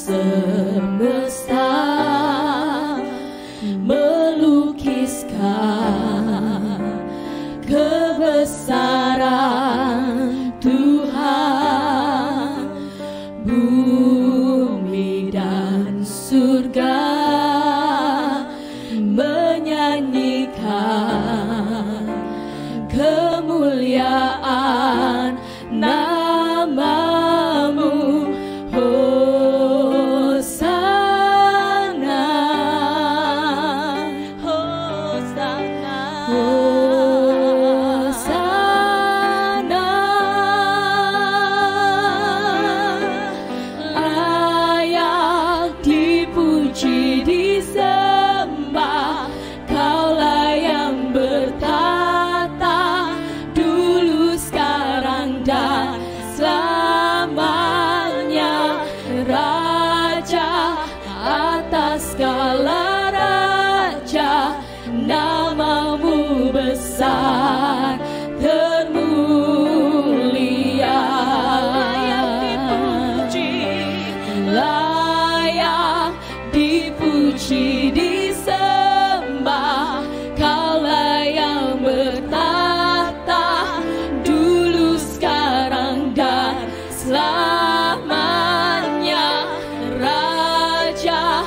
semesta melukiskan kebesaran Tuhan. Bumi dan surga menyanyikan kemuliaan namamu. Hosana, Hosana, Hosana. Layak dipuji, disembah, Kaulah yang bertata dulu, sekarang, dan selamanya. Raja atas segala raja, namamu besar termulia. Layak dipuji, disembah, Kaulah yang bertata dulu, sekarang, dan selamanya. Raja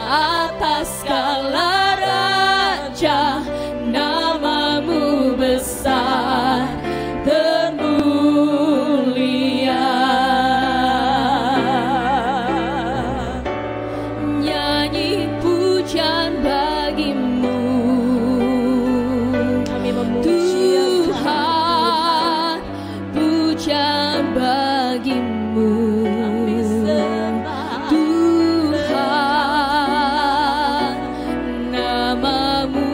atas segala raja, namamu besar termulia. Nyanyi pujian bagimu, Kami memuji Tuhan, pujian bagimu. Tuhan, namamu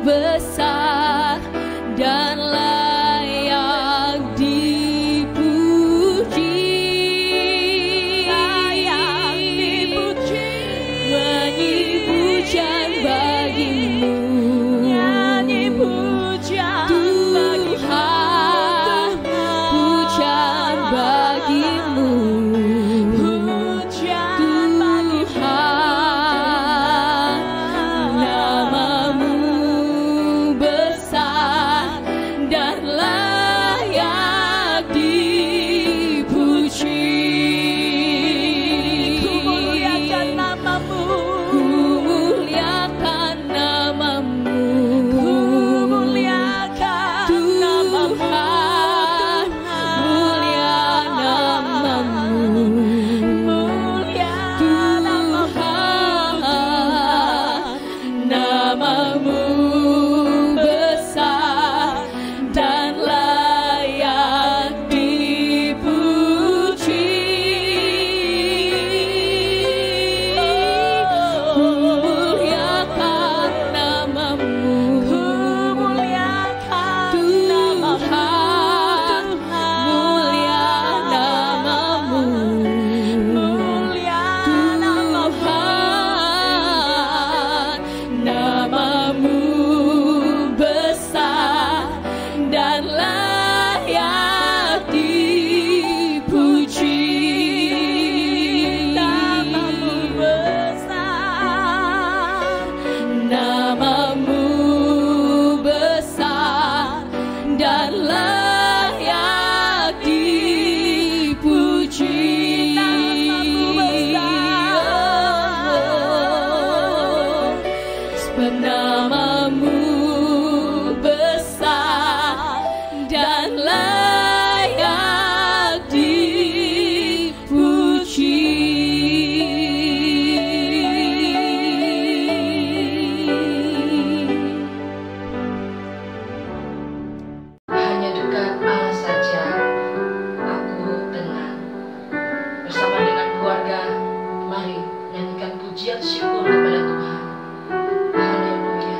besar dan layak dipuji. Layak dipuji, nyanyi pujian bagimu. Nyanyi pujian Tuhan, pujian bagimu. Pujian Tuhan, namamu besar dan layak dipuji. Kumuliakan namamu, kumuliakan namamu, kumuliakan Tuhan, mulia namamu, mulia Tuhan, namamu besar dan layak dipuji. Kumuliakan namamu, kumuliakan Tuhan, mulia namamu, mulia Tuhan, namamu besar dan layak dipuji. Namamu besar, namamu besar dan layak dipuji. Namamu besar, sebab namamu besar dan layak dipuji. Hanya dekat Allah saja aku tenang. Bersama dengan keluarga, mari nyanyikan pujian syukur kepada Tuhan. Haleluya.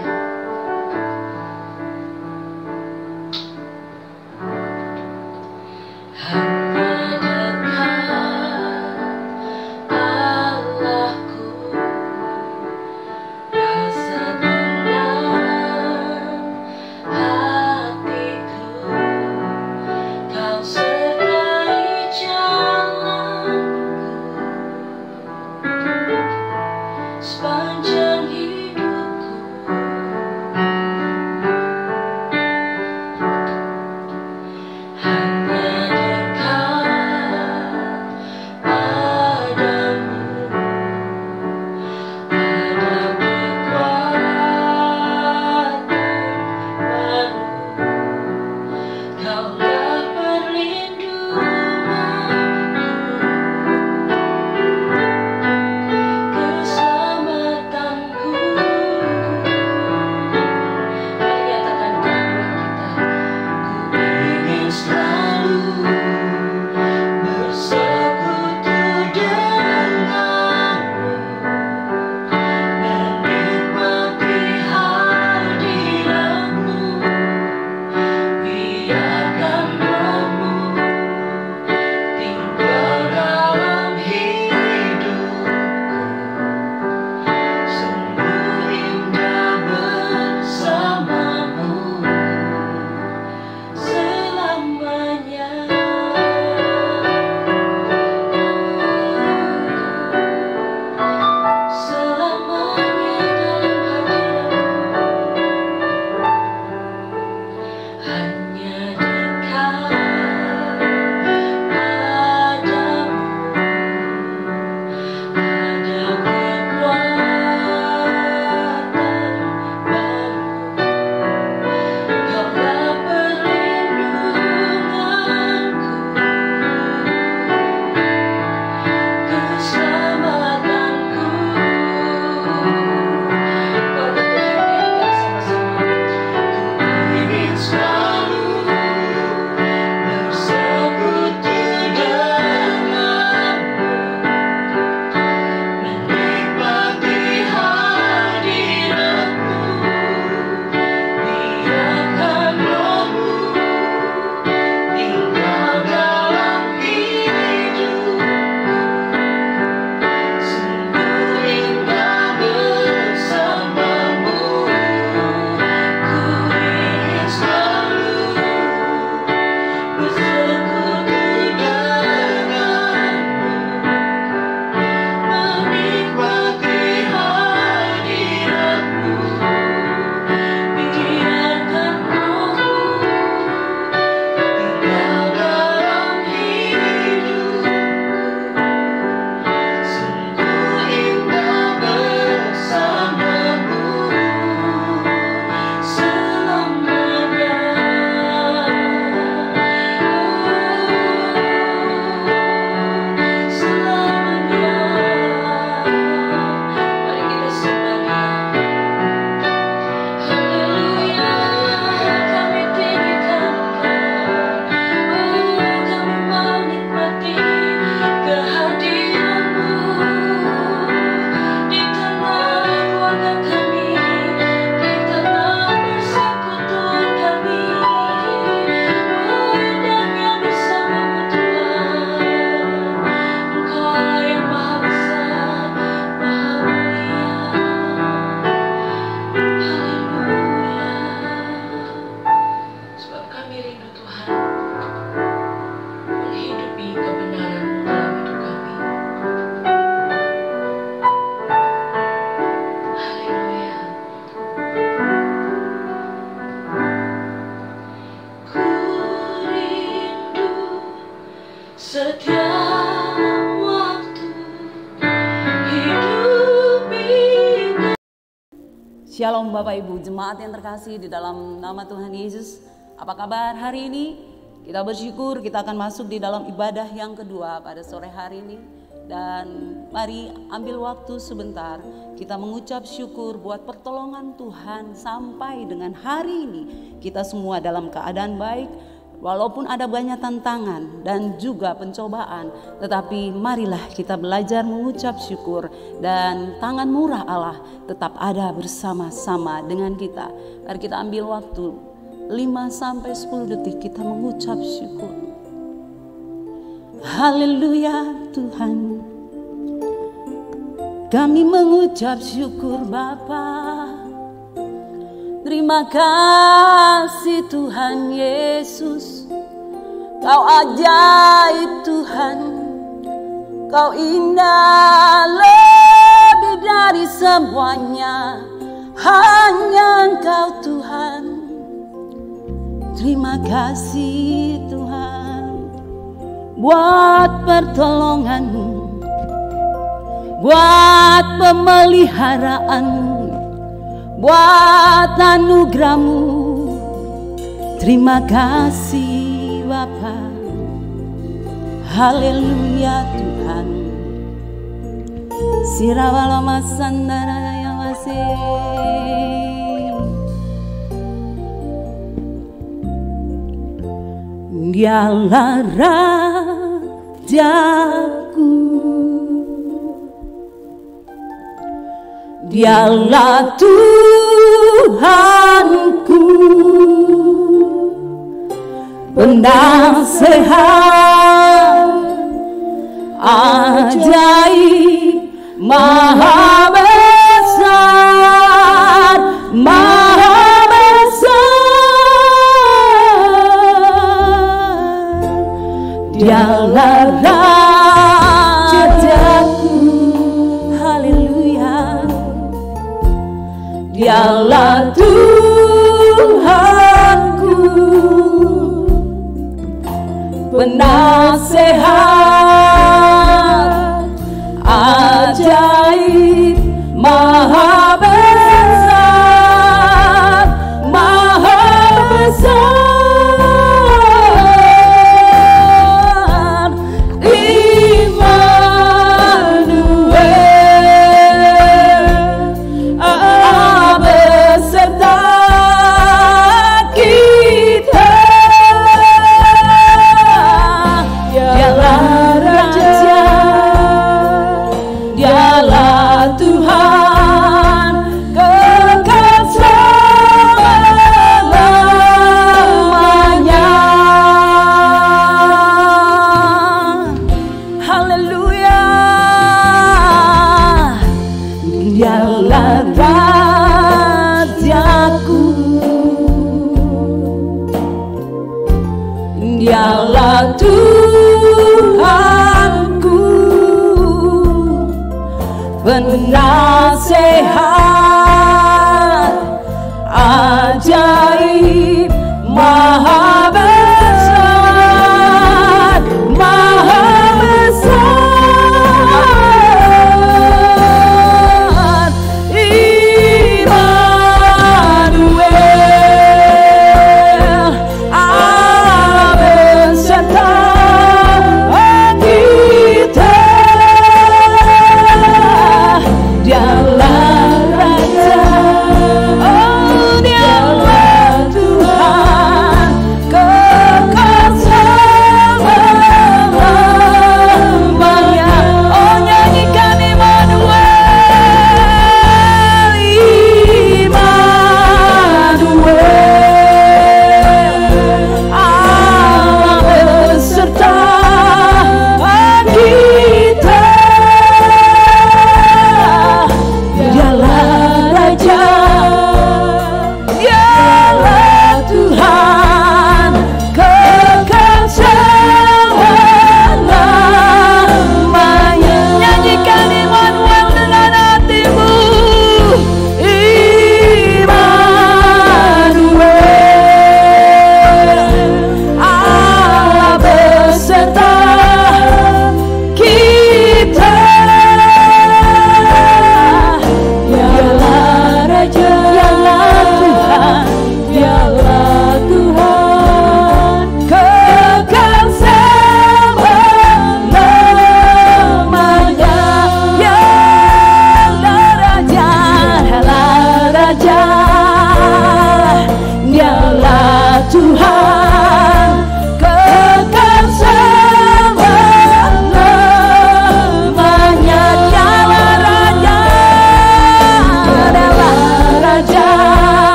Kau sertai jalanku. setiap waktu hidup ini. Shalom Bapak Ibu, jemaat yang terkasih di dalam nama Tuhan Yesus. Apa kabar hari ini? Kita bersyukur kita akan masuk di dalam ibadah yang kedua pada sore hari ini. Dan mari ambil waktu sebentar kita mengucap syukur buat pertolongan Tuhan sampai dengan hari ini. Kita semua dalam keadaan baik, walaupun ada banyak tantangan dan juga pencobaan, tetapi marilah kita belajar mengucap syukur dan tangan murah Allah tetap ada bersama-sama dengan kita. Mari kita ambil waktu 5-10 detik kita mengucap syukur. Haleluya Tuhan, kami mengucap syukur Bapa. Terima kasih Tuhan Yesus, Kau ajaib Tuhan, Kau indah lebih dari semuanya, hanya Engkau Tuhan. Terima kasih Tuhan buat pertolongan-Mu, buat pemeliharaan-Mu, buat anugerah-Mu. Terima kasih Bapa. Haleluya Tuhan. Sirawalama sandara yang masih. Dialah Rajaku, Dialah Tuhanku, penasehat ajaib, maha besar, maha besar. Dialah Rajaku, haleluya. Dialah Tuhanku, penasehat ajaib, maha besar, maha besar. Dialah Tuhanku, penasehat ajaib, maha besar, maha besar. Dialah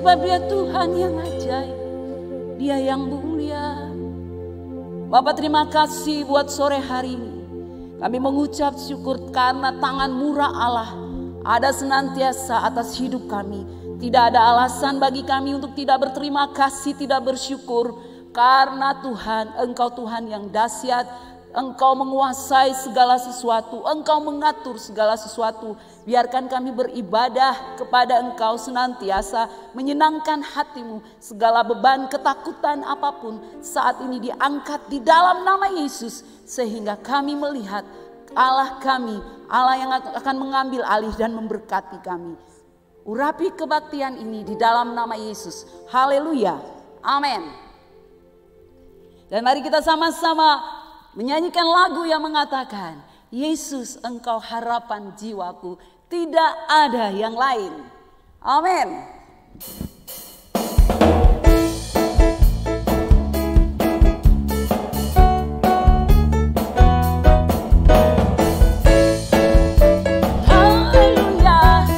sebab Dia Tuhan yang ajaib, Dia yang mulia. Bapak, terima kasih buat sore hari ini. Kami mengucap syukur karena tangan murah Allah ada senantiasa atas hidup kami. Tidak ada alasan bagi kami untuk tidak berterima kasih, tidak bersyukur. Karena Tuhan, Engkau Tuhan yang dahsyat. Engkau menguasai segala sesuatu, Engkau mengatur segala sesuatu. Biarkan kami beribadah kepada Engkau senantiasa, menyenangkan hatimu. Segala beban, ketakutan apapun saat ini diangkat di dalam nama Yesus. Sehingga kami melihat Allah kami, Allah yang akan mengambil alih dan memberkati kami. Urapi kebaktian ini di dalam nama Yesus. Haleluya, amin. Dan mari kita sama-sama menyanyikan lagu yang mengatakan, Yesus Engkau harapan jiwaku, tidak ada yang lain. Amin. Haleluya.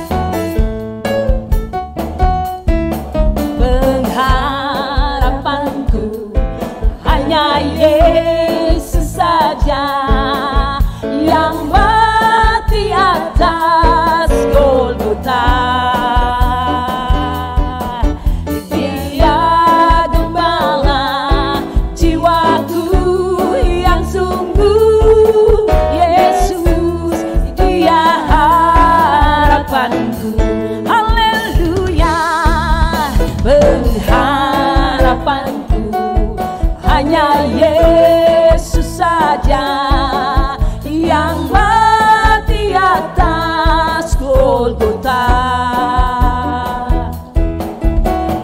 Pengharapanku hanya Yesus saja, yang mati atas Golgota. Dia gembala jiwaku yang sungguh. Yesus, Dia harapanku. Haleluya. Pengharapanku hanya Yesus saja, yang mati atas Golgota.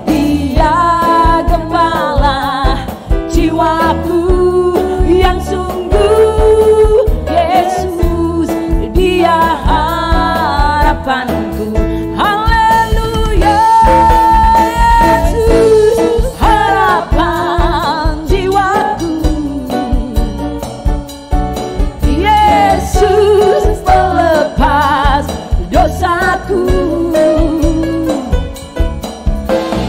Dia gembala jiwaku yang sungguh. Yesus, Dia harapanku. Haleluya. Yesus harapan jiwaku. Yesus melepas dosaku.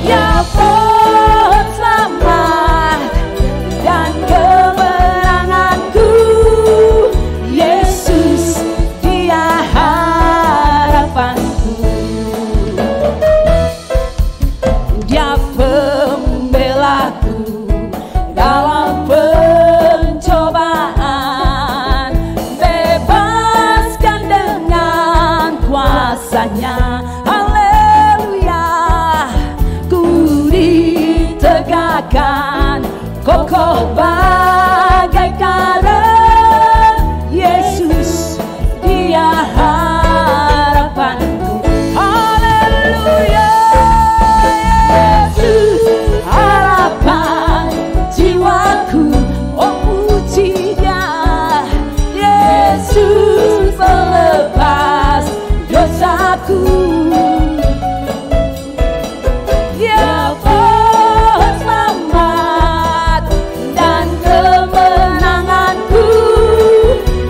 Ya pohon selamat dan kemenanganku. Yesus, Dia harapanku. Dia pembelaku dalam pencobaan, bebaskan dengan kuasanya. Haleluya. Ku ditegakkan kokoh bagai karang. Yesus, Dia harapanku. Haleluya. Yesus harapan jiwaku. Oh, pujinya. Yesus melepas dosaku. Dia pohon selamat dan kemenanganku.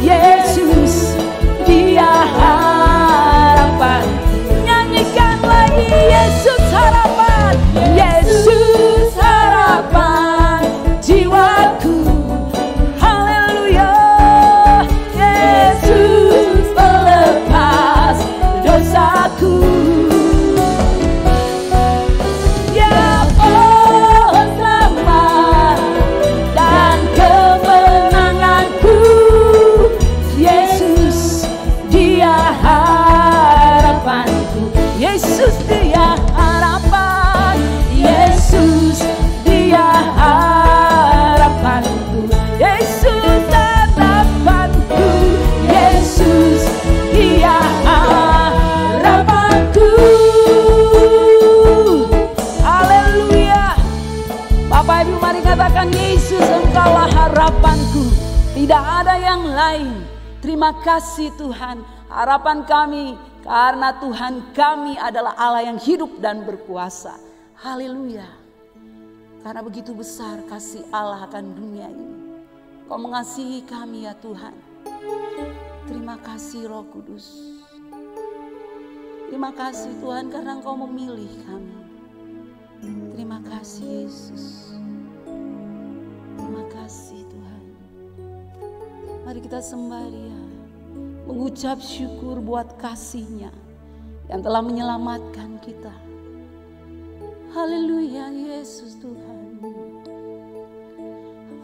Yesus, Dia harapan. Nyanyikan lagi, Yesus harapan. Yesus harapan jiwaku. Haleluya. Yesus melepas dosaku. Ya pohon selamat dan kemenanganku. Yesus, Dia harapanku. Yesus, Dia harapan. Yesus, Dia harapanku. Yesus harapanku. Yesus, Dia harapanku. Haleluya. Bapak Ibu, mari katakan, Yesus Engkaulah harapanku, tidak ada yang lain. Terima kasih Tuhan, harapan kami karena Tuhan kami adalah Allah yang hidup dan berkuasa. Haleluya. Karena begitu besar kasih Allah akan dunia ini. Kau mengasihi kami ya Tuhan. Terima kasih Roh Kudus. Terima kasih Tuhan karena Engkau memilih kami. Terima kasih Yesus. Terima kasih Tuhan. Mari kita sembah Dia, mengucap syukur buat kasih-Nya yang telah menyelamatkan kita. Haleluya Yesus Tuhan.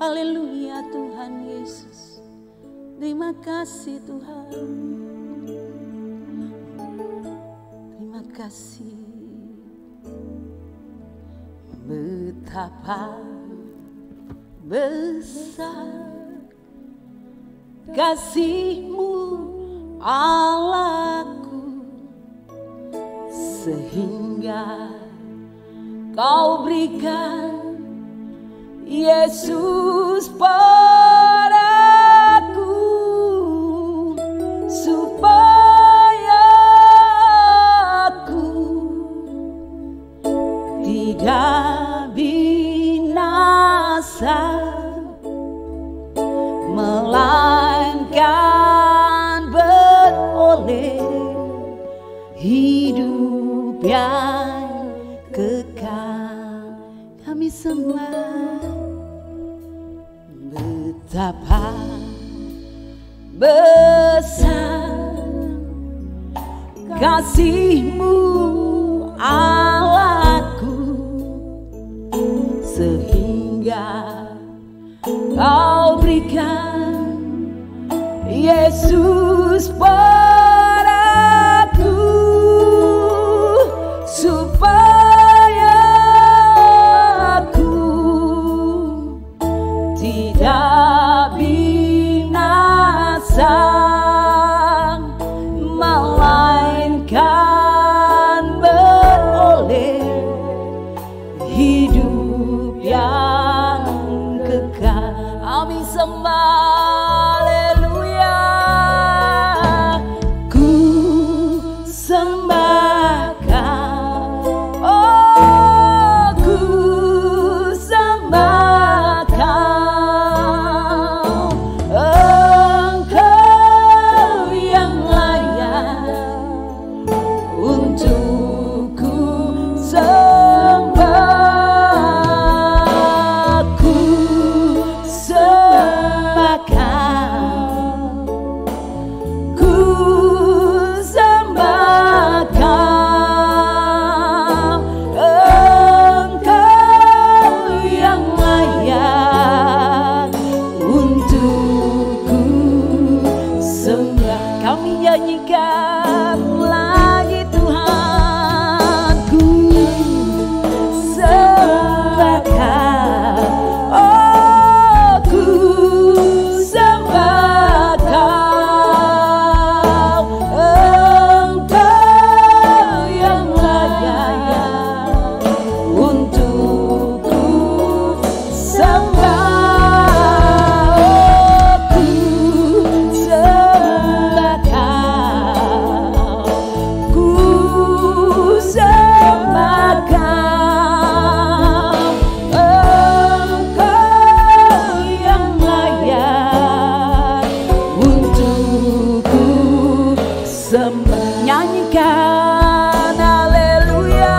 Haleluya Tuhan Yesus. Terima kasih Tuhan. Terima kasih. Betapa besar kasih-Mu Allahku, sehingga Kau berikan Yesus padaku, supaya aku tidak binasa, melainkan beroleh hidup yang kekal. Kami sembah. Betapa besar kasih-Mu Allahku, sehingga Kau berikan Yesus padaku, supaya aku tidak binasa, melainkan beroleh hidup yang kekal. Kami sembah. Haleluya. Ku sembahkan, oh ku sembahkan Engkau yang layak untuk ku sembah. Ku sembahkan, ku sembahkan Engkau yang layak untuk ku sembah. Kami nyanyikan lagi Tuhan. Ku sembahkan, oh ku sembahkan Engkau yang layak untuk ku sembah. Ku sembahkan, ku sembahkan Engkau yang layak untuk ku sembah. Nyanyikan haleluya.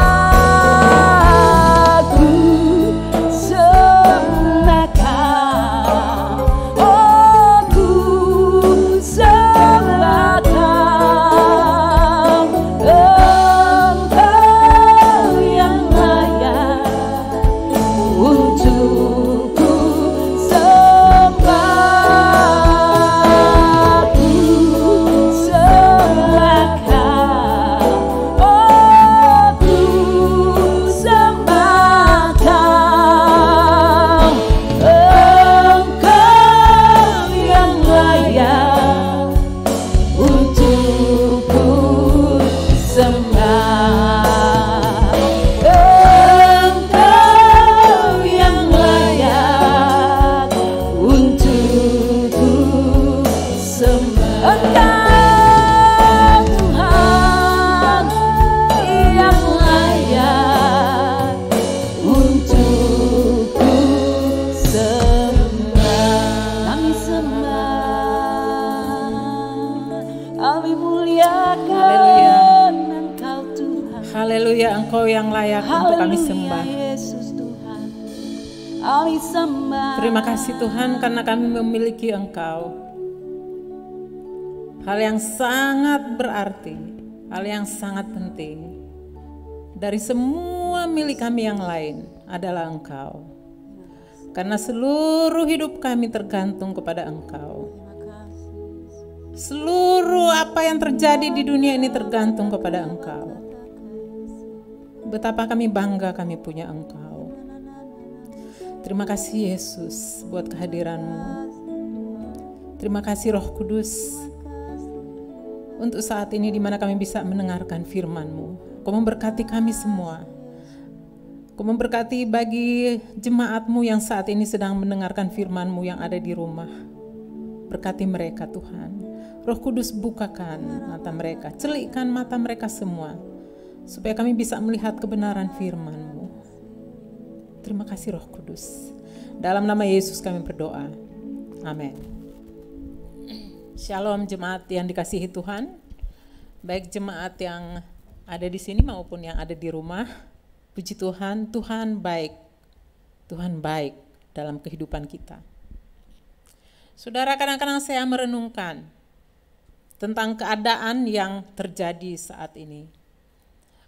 Ku sembahkan, oh ku sembahkan Engkau yang layak untuk ku sembah. Ku sembahkan, oh ku sembahkan Engkau yang layak untuk ku sembah. Engkau yang layak untuk ku sembah. Engkau Tuhan yang layak untuk ku sembah. Kami sembah, kami muliakan Engkau Tuhan. Haleluya, Engkau yang layak untuk kami Haleluya sembah. Yesus Tuhan, kami sembah. Terima kasih Tuhan karena kami memiliki Engkau. Hal yang sangat berarti, hal yang sangat penting. Dari semua milik kami yang lain adalah Engkau. Karena seluruh hidup kami tergantung kepada Engkau. Seluruh apa yang terjadi di dunia ini tergantung kepada Engkau. Betapa kami bangga kami punya Engkau. Terima kasih Yesus buat kehadiran-Mu. Terima kasih Roh Kudus untuk saat ini di mana kami bisa mendengarkan firman-Mu. Kau memberkati kami semua. Kau memberkati bagi jemaat-Mu yang saat ini sedang mendengarkan firman-Mu yang ada di rumah. Berkati mereka Tuhan. Roh Kudus bukakan mata mereka, celikkan mata mereka semua, supaya kami bisa melihat kebenaran firman-Mu. Terima kasih Roh Kudus. Dalam nama Yesus kami berdoa. Amin. Shalom jemaat yang dikasihi Tuhan. Baik jemaat yang ada di sini maupun yang ada di rumah. Puji Tuhan, Tuhan baik. Tuhan baik dalam kehidupan kita. Saudara, kadang-kadang saya merenungkan tentang keadaan yang terjadi saat ini.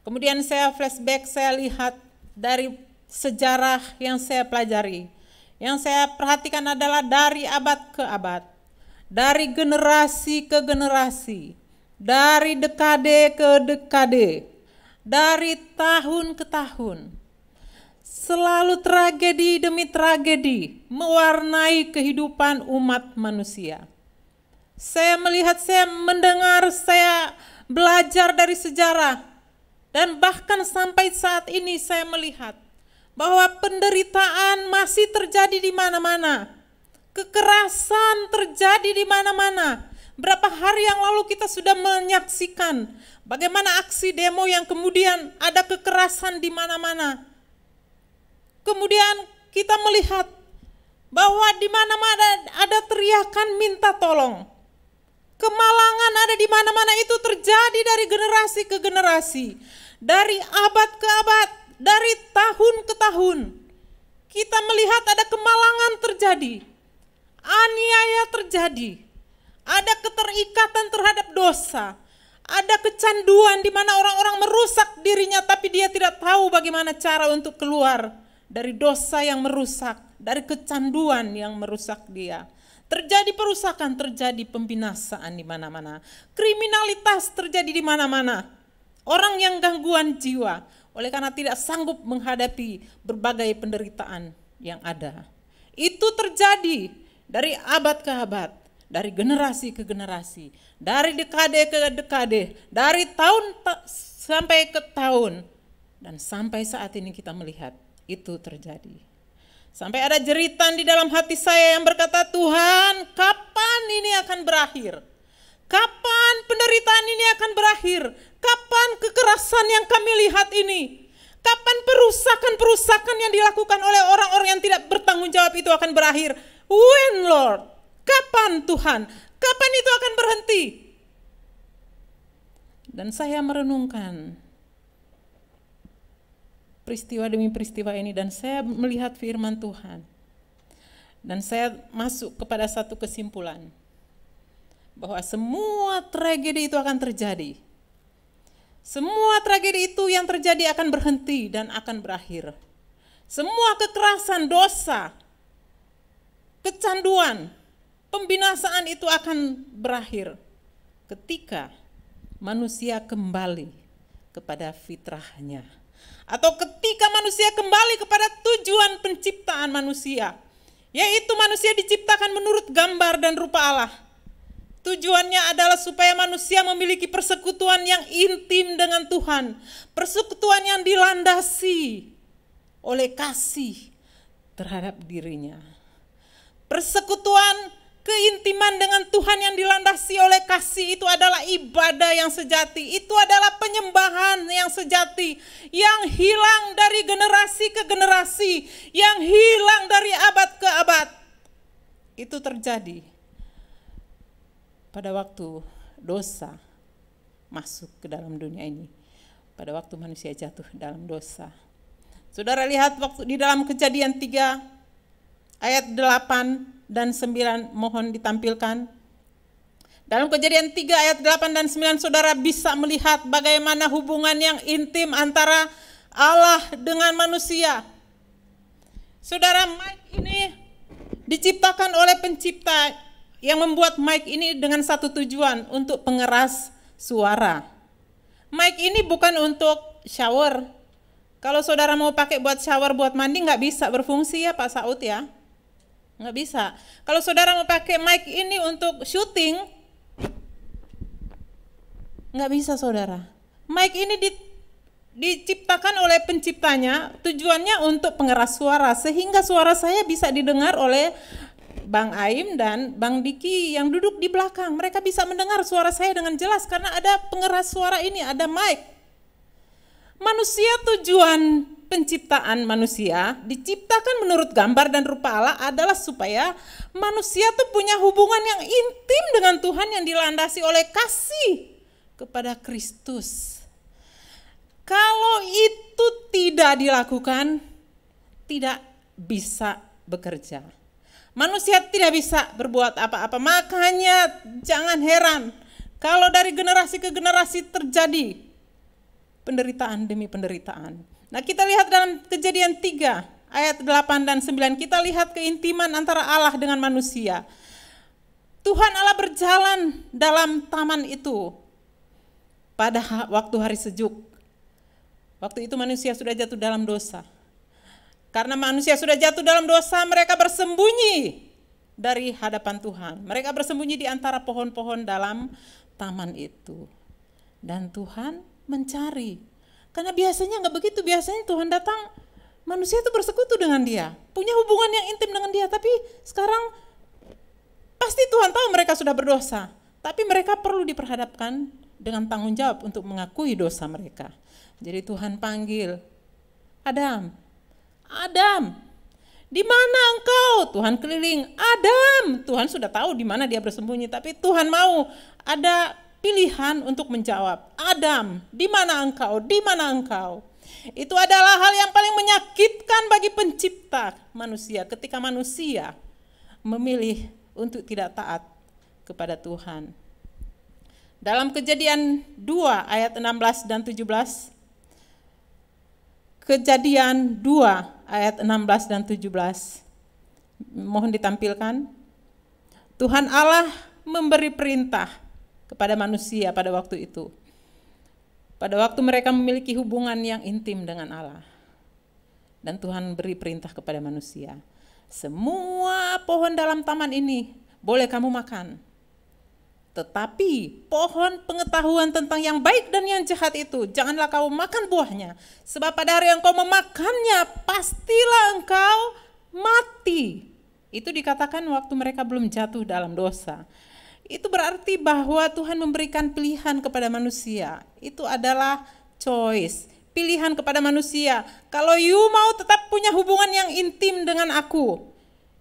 Kemudian saya flashback, saya lihat dari sejarah yang saya pelajari. Yang saya perhatikan adalah dari abad ke abad, dari generasi ke generasi, dari dekade ke dekade, dari tahun ke tahun. Selalu tragedi demi tragedi mewarnai kehidupan umat manusia. Saya melihat, saya mendengar, saya belajar dari sejarah. Dan bahkan sampai saat ini saya melihat bahwa penderitaan masih terjadi di mana-mana. Kekerasan terjadi di mana-mana. Berapa hari yang lalu kita sudah menyaksikan bagaimana aksi demo yang kemudian ada kekerasan di mana-mana. Kemudian kita melihat bahwa di mana-mana ada teriakan minta tolong. Kemalangan ada di mana-mana, itu terjadi dari generasi ke generasi, dari abad ke abad, dari tahun ke tahun. Kita melihat ada kemalangan terjadi, aniaya terjadi, ada keterikatan terhadap dosa, ada kecanduan di mana orang-orang merusak dirinya tapi dia tidak tahu bagaimana cara untuk keluar dari dosa yang merusak, dari kecanduan yang merusak dia. Terjadi perusakan, terjadi pembinasaan di mana-mana. Kriminalitas terjadi di mana-mana. Orang yang gangguan jiwa oleh karena tidak sanggup menghadapi berbagai penderitaan yang ada. Itu terjadi dari abad ke abad, dari generasi ke generasi, dari dekade ke dekade, dari tahun sampai ke tahun. Dan sampai saat ini kita melihat itu terjadi. Sampai ada jeritan di dalam hati saya yang berkata, Tuhan, kapan ini akan berakhir? Kapan penderitaan ini akan berakhir? Kapan kekerasan yang kami lihat ini? Kapan perusakan-perusakan yang dilakukan oleh orang-orang yang tidak bertanggung jawab itu akan berakhir? When, Lord? Kapan Tuhan? Kapan itu akan berhenti? Dan saya merenungkan peristiwa demi peristiwa ini, dan saya melihat firman Tuhan. Dan saya masuk kepada satu kesimpulan, bahwa semua tragedi itu akan terjadi. Semua tragedi itu yang terjadi akan berhenti dan akan berakhir. Semua kekerasan, dosa, kecanduan, pembinasaan itu akan berakhir ketika manusia kembali kepada fitrahnya. Atau ketika manusia kembali kepada tujuan penciptaan manusia, yaitu manusia diciptakan menurut gambar dan rupa Allah. Tujuannya adalah supaya manusia memiliki persekutuan yang intim dengan Tuhan, persekutuan yang dilandasi oleh kasih terhadap dirinya. Persekutuan keintiman dengan Tuhan yang dilandasi oleh kasih itu adalah ibadah yang sejati. Itu adalah penyembahan yang sejati, yang hilang dari generasi ke generasi, yang hilang dari abad ke abad. Itu terjadi pada waktu dosa masuk ke dalam dunia ini. pada waktu manusia jatuh dalam dosa. Saudara lihat waktu di dalam Kejadian 3 ayat 8 dan 9, mohon ditampilkan. Dalam Kejadian 3 ayat 8 dan 9 saudara bisa melihat bagaimana hubungan yang intim antara Allah dengan manusia. Saudara, mic ini diciptakan oleh pencipta yang membuat mic ini dengan satu tujuan, untuk pengeras suara. Mic ini bukan untuk shower. Kalau saudara mau pakai buat shower, buat mandi, nggak bisa berfungsi ya Pak Saud ya. Nggak bisa. Kalau saudara mau pakai mic ini untuk syuting, nggak bisa saudara. Mic ini diciptakan oleh penciptanya, tujuannya untuk pengeras suara, sehingga suara saya bisa didengar oleh Bang Aim dan Bang Diki yang duduk di belakang. Mereka bisa mendengar suara saya dengan jelas karena ada pengeras suara ini, ada mic. Manusia, tujuan penciptaan manusia diciptakan menurut gambar dan rupa Allah adalah supaya manusia tuh punya hubungan yang intim dengan Tuhan yang dilandasi oleh kasih kepada Kristus. Kalau itu tidak dilakukan, tidak bisa bekerja. Manusia tidak bisa berbuat apa-apa. Makanya jangan heran kalau dari generasi ke generasi terjadi penderitaan demi penderitaan. Nah, kita lihat dalam Kejadian 3 ayat 8 dan 9, kita lihat keintiman antara Allah dengan manusia. Tuhan Allah berjalan dalam taman itu pada waktu hari sejuk. Waktu itu manusia sudah jatuh dalam dosa. Karena manusia sudah jatuh dalam dosa, mereka bersembunyi dari hadapan Tuhan. Mereka bersembunyi di antara pohon-pohon dalam taman itu. Dan Tuhan mencari. Karena biasanya nggak begitu, biasanya Tuhan datang, manusia itu bersekutu dengan dia. Punya hubungan yang intim dengan dia, tapi sekarang pasti Tuhan tahu mereka sudah berdosa. Tapi mereka perlu diperhadapkan dengan tanggung jawab untuk mengakui dosa mereka. Jadi Tuhan panggil, Adam, Adam, di mana engkau? Tuhan keliling, Adam. Tuhan sudah tahu di mana dia bersembunyi, tapi Tuhan mau ada pilihan untuk menjawab, Adam, di mana engkau? Di mana engkau? Itu adalah hal yang paling menyakitkan bagi pencipta manusia ketika manusia memilih untuk tidak taat kepada Tuhan. Dalam Kejadian 2 ayat 16 dan 17, Kejadian 2 ayat 16 dan 17, mohon ditampilkan. Tuhan Allah memberi perintah kepada manusia pada waktu itu. Pada waktu mereka memiliki hubungan yang intim dengan Allah. Dan Tuhan beri perintah kepada manusia. Semua pohon dalam taman ini boleh kamu makan. Tetapi pohon pengetahuan tentang yang baik dan yang jahat itu, janganlah kau makan buahnya. Sebab pada hari yang kau memakannya, pastilah engkau mati. Itu dikatakan waktu mereka belum jatuh dalam dosa. Itu berarti bahwa Tuhan memberikan pilihan kepada manusia. Itu adalah choice, pilihan kepada manusia. Kalau you mau tetap punya hubungan yang intim dengan aku,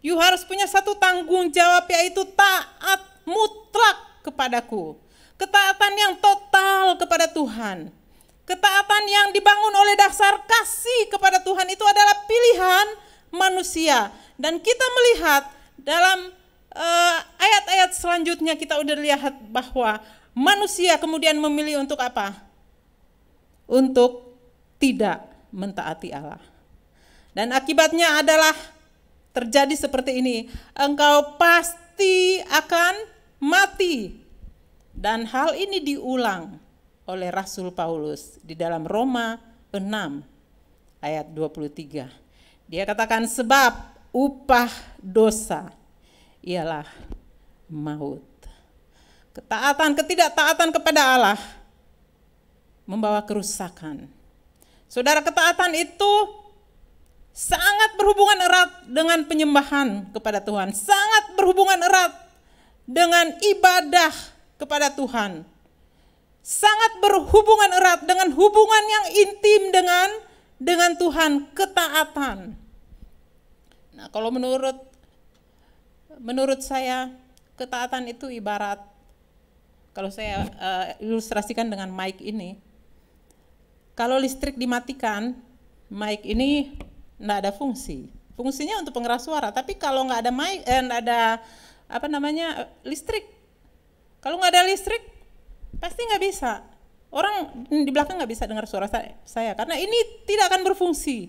you harus punya satu tanggung jawab, yaitu taat mutlak kepadaku. Ketaatan yang total kepada Tuhan. Ketaatan yang dibangun oleh dasar kasih kepada Tuhan itu adalah pilihan manusia. Dan kita melihat dalam ayat-ayat selanjutnya, kita udah lihat bahwa manusia kemudian memilih untuk apa? Untuk tidak mentaati Allah. Dan akibatnya adalah terjadi seperti ini. Engkau pasti akan mati. Dan hal ini diulang oleh Rasul Paulus di dalam Roma 6 ayat 23. Dia katakan, sebab upah dosa ialah maut. Ketidaktaatan kepada Allah membawa kerusakan. Saudara, ketaatan itu sangat berhubungan erat dengan penyembahan kepada Tuhan, sangat berhubungan erat dengan ibadah kepada Tuhan, sangat berhubungan erat dengan hubungan yang intim dengan Tuhan, ketaatan. Nah, kalau menurut saya, ketaatan itu ibarat, kalau saya ilustrasikan dengan mic ini, kalau listrik dimatikan, mic ini nggak ada fungsi. Fungsinya untuk pengeras suara, tapi kalau nggak ada mic, nggak ada listrik. Kalau nggak ada listrik, pasti nggak bisa. Orang di belakang nggak bisa dengar suara saya karena ini tidak akan berfungsi.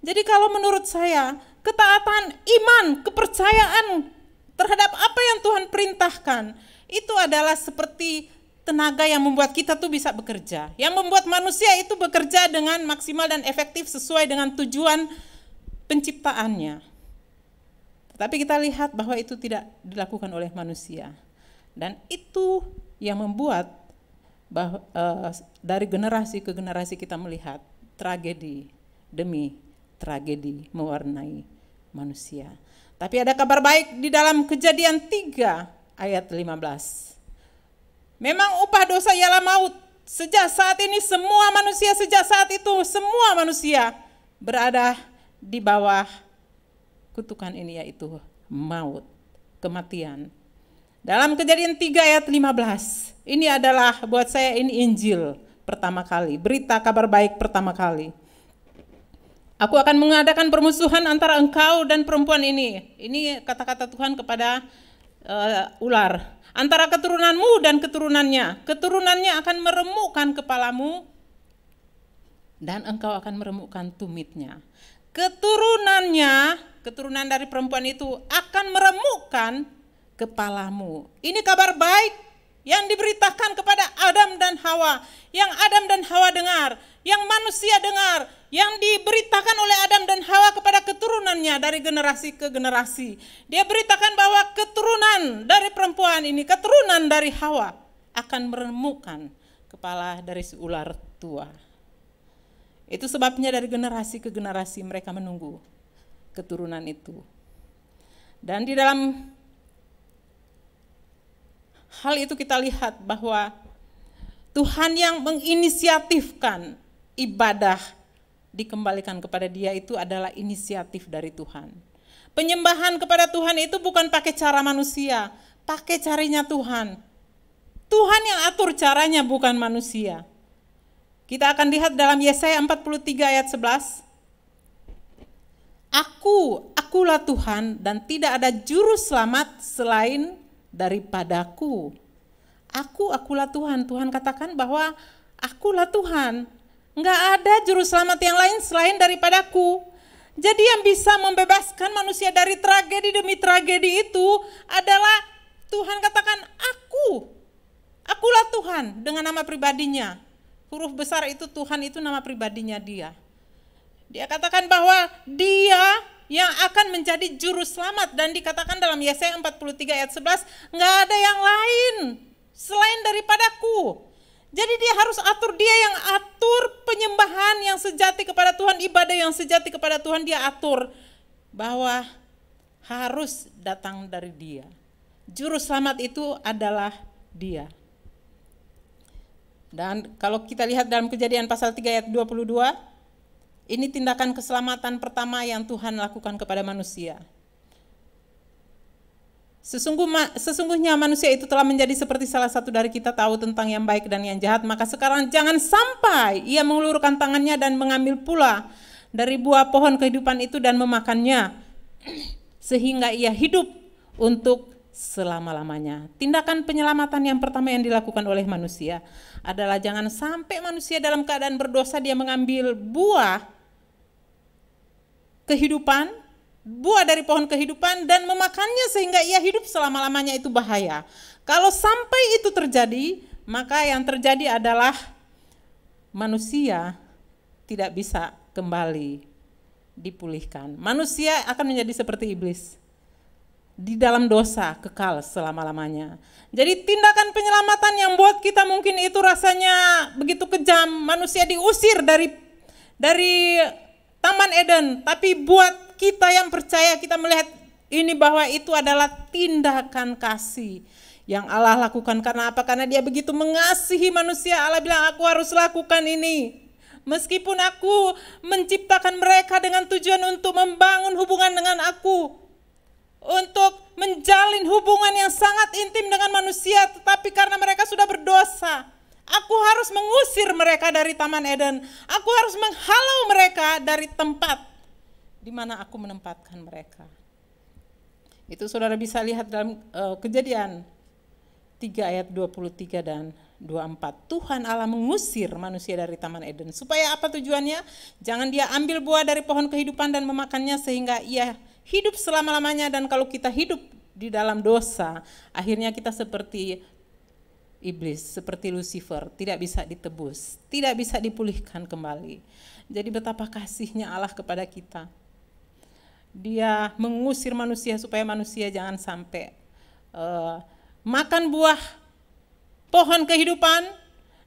Jadi kalau menurut saya, ketaatan, iman, kepercayaan terhadap apa yang Tuhan perintahkan, itu adalah seperti tenaga yang membuat kita tuh bisa bekerja. Yang membuat manusia itu bekerja dengan maksimal dan efektif sesuai dengan tujuan penciptaannya. Tetapi kita lihat bahwa itu tidak dilakukan oleh manusia. Dan itu yang membuat bahwa dari generasi ke generasi kita melihat tragedi demi tragedi mewarnai manusia. Tapi ada kabar baik di dalam Kejadian 3 ayat 15. Memang upah dosa ialah maut. Sejak saat ini semua manusia berada di bawah kutukan ini, yaitu maut, kematian. Dalam Kejadian 3 ayat 15, ini adalah buat saya ini Injil pertama kali, berita kabar baik pertama kali. Aku akan mengadakan permusuhan antara engkau dan perempuan ini. Ini kata-kata Tuhan kepada ular. Antara keturunanmu dan keturunannya. Keturunannya akan meremukkan kepalamu dan engkau akan meremukkan tumitnya. Keturunan dari perempuan itu akan meremukkan kepalamu. Ini kabar baik yang diberitakan kepada Adam dan Hawa, yang Adam dan Hawa dengar, yang manusia dengar, yang diberitakan oleh Adam dan Hawa kepada keturunannya dari generasi ke generasi. Dia beritakan bahwa keturunan dari perempuan ini, keturunan dari Hawa akan meremukkan kepala dari si ular tua. Itu sebabnya dari generasi ke generasi mereka menunggu keturunan itu. Dan di dalam hal itu kita lihat bahwa Tuhan yang menginisiatifkan ibadah dikembalikan kepada Dia itu adalah inisiatif dari Tuhan. Penyembahan kepada Tuhan itu bukan pakai cara manusia, pakai caranya Tuhan. Tuhan yang atur caranya, bukan manusia. Kita akan lihat dalam Yesaya 43 ayat 11. Akulah Tuhan dan tidak ada juru selamat selain daripadaku. Akulah Tuhan. Tuhan katakan bahwa akulah Tuhan. Enggak ada juru selamat yang lain selain daripadaku. Jadi yang bisa membebaskan manusia dari tragedi demi tragedi itu adalah Tuhan katakan akulah Tuhan dengan nama pribadinya. Huruf besar itu Tuhan, itu nama pribadinya Dia. Dia katakan bahwa Dia yang akan menjadi juru selamat, dan dikatakan dalam Yesaya 43 ayat 11, enggak ada yang lain selain daripadaku. Jadi Dia harus atur, Dia yang atur penyembahan yang sejati kepada Tuhan, ibadah yang sejati kepada Tuhan. Dia atur bahwa harus datang dari Dia. Juru selamat itu adalah Dia. Dan kalau kita lihat dalam Kejadian pasal 3 ayat 22, ini tindakan keselamatan pertama yang Tuhan lakukan kepada manusia. Sesungguhnya manusia itu telah menjadi seperti salah satu dari kita, tahu tentang yang baik dan yang jahat. Maka sekarang jangan sampai ia mengulurkan tangannya dan mengambil pula dari buah pohon kehidupan itu dan memakannya, sehingga ia hidup untuk selama-lamanya. Tindakan penyelamatan yang pertama yang dilakukan oleh manusia adalah jangan sampai manusia dalam keadaan berdosa dia mengambil buah kehidupan, buah dari pohon kehidupan dan memakannya sehingga ia hidup selama-lamanya. Itu bahaya. Kalau sampai itu terjadi, maka yang terjadi adalah manusia tidak bisa kembali dipulihkan. Manusia akan menjadi seperti iblis, di dalam dosa kekal selama-lamanya. Jadi tindakan penyelamatan yang buat kita mungkin itu rasanya begitu kejam, manusia diusir dari Taman Eden, tapi buat kita yang percaya, kita melihat ini bahwa itu adalah tindakan kasih yang Allah lakukan. Karena apa? Karena Dia begitu mengasihi manusia. Allah bilang, aku harus lakukan ini. Meskipun aku menciptakan mereka dengan tujuan untuk membangun hubungan dengan aku, untuk menjalin hubungan yang sangat intim dengan manusia, tetapi karena mereka sudah berdosa, aku Aku harus mengusir mereka dari Taman Eden. Aku harus menghalau mereka dari tempat di mana aku menempatkan mereka. Itu saudara bisa lihat dalam Kejadian 3 ayat 23 dan 24. Tuhan Allah mengusir manusia dari Taman Eden. Supaya apa tujuannya? Jangan dia ambil buah dari pohon kehidupan dan memakannya sehingga ia hidup selama-lamanya. Dan kalau kita hidup di dalam dosa, akhirnya kita seperti iblis, seperti Lucifer, tidak bisa ditebus, tidak bisa dipulihkan kembali. Jadi betapa kasihnya Allah kepada kita. Dia mengusir manusia supaya manusia jangan sampai makan buah pohon kehidupan,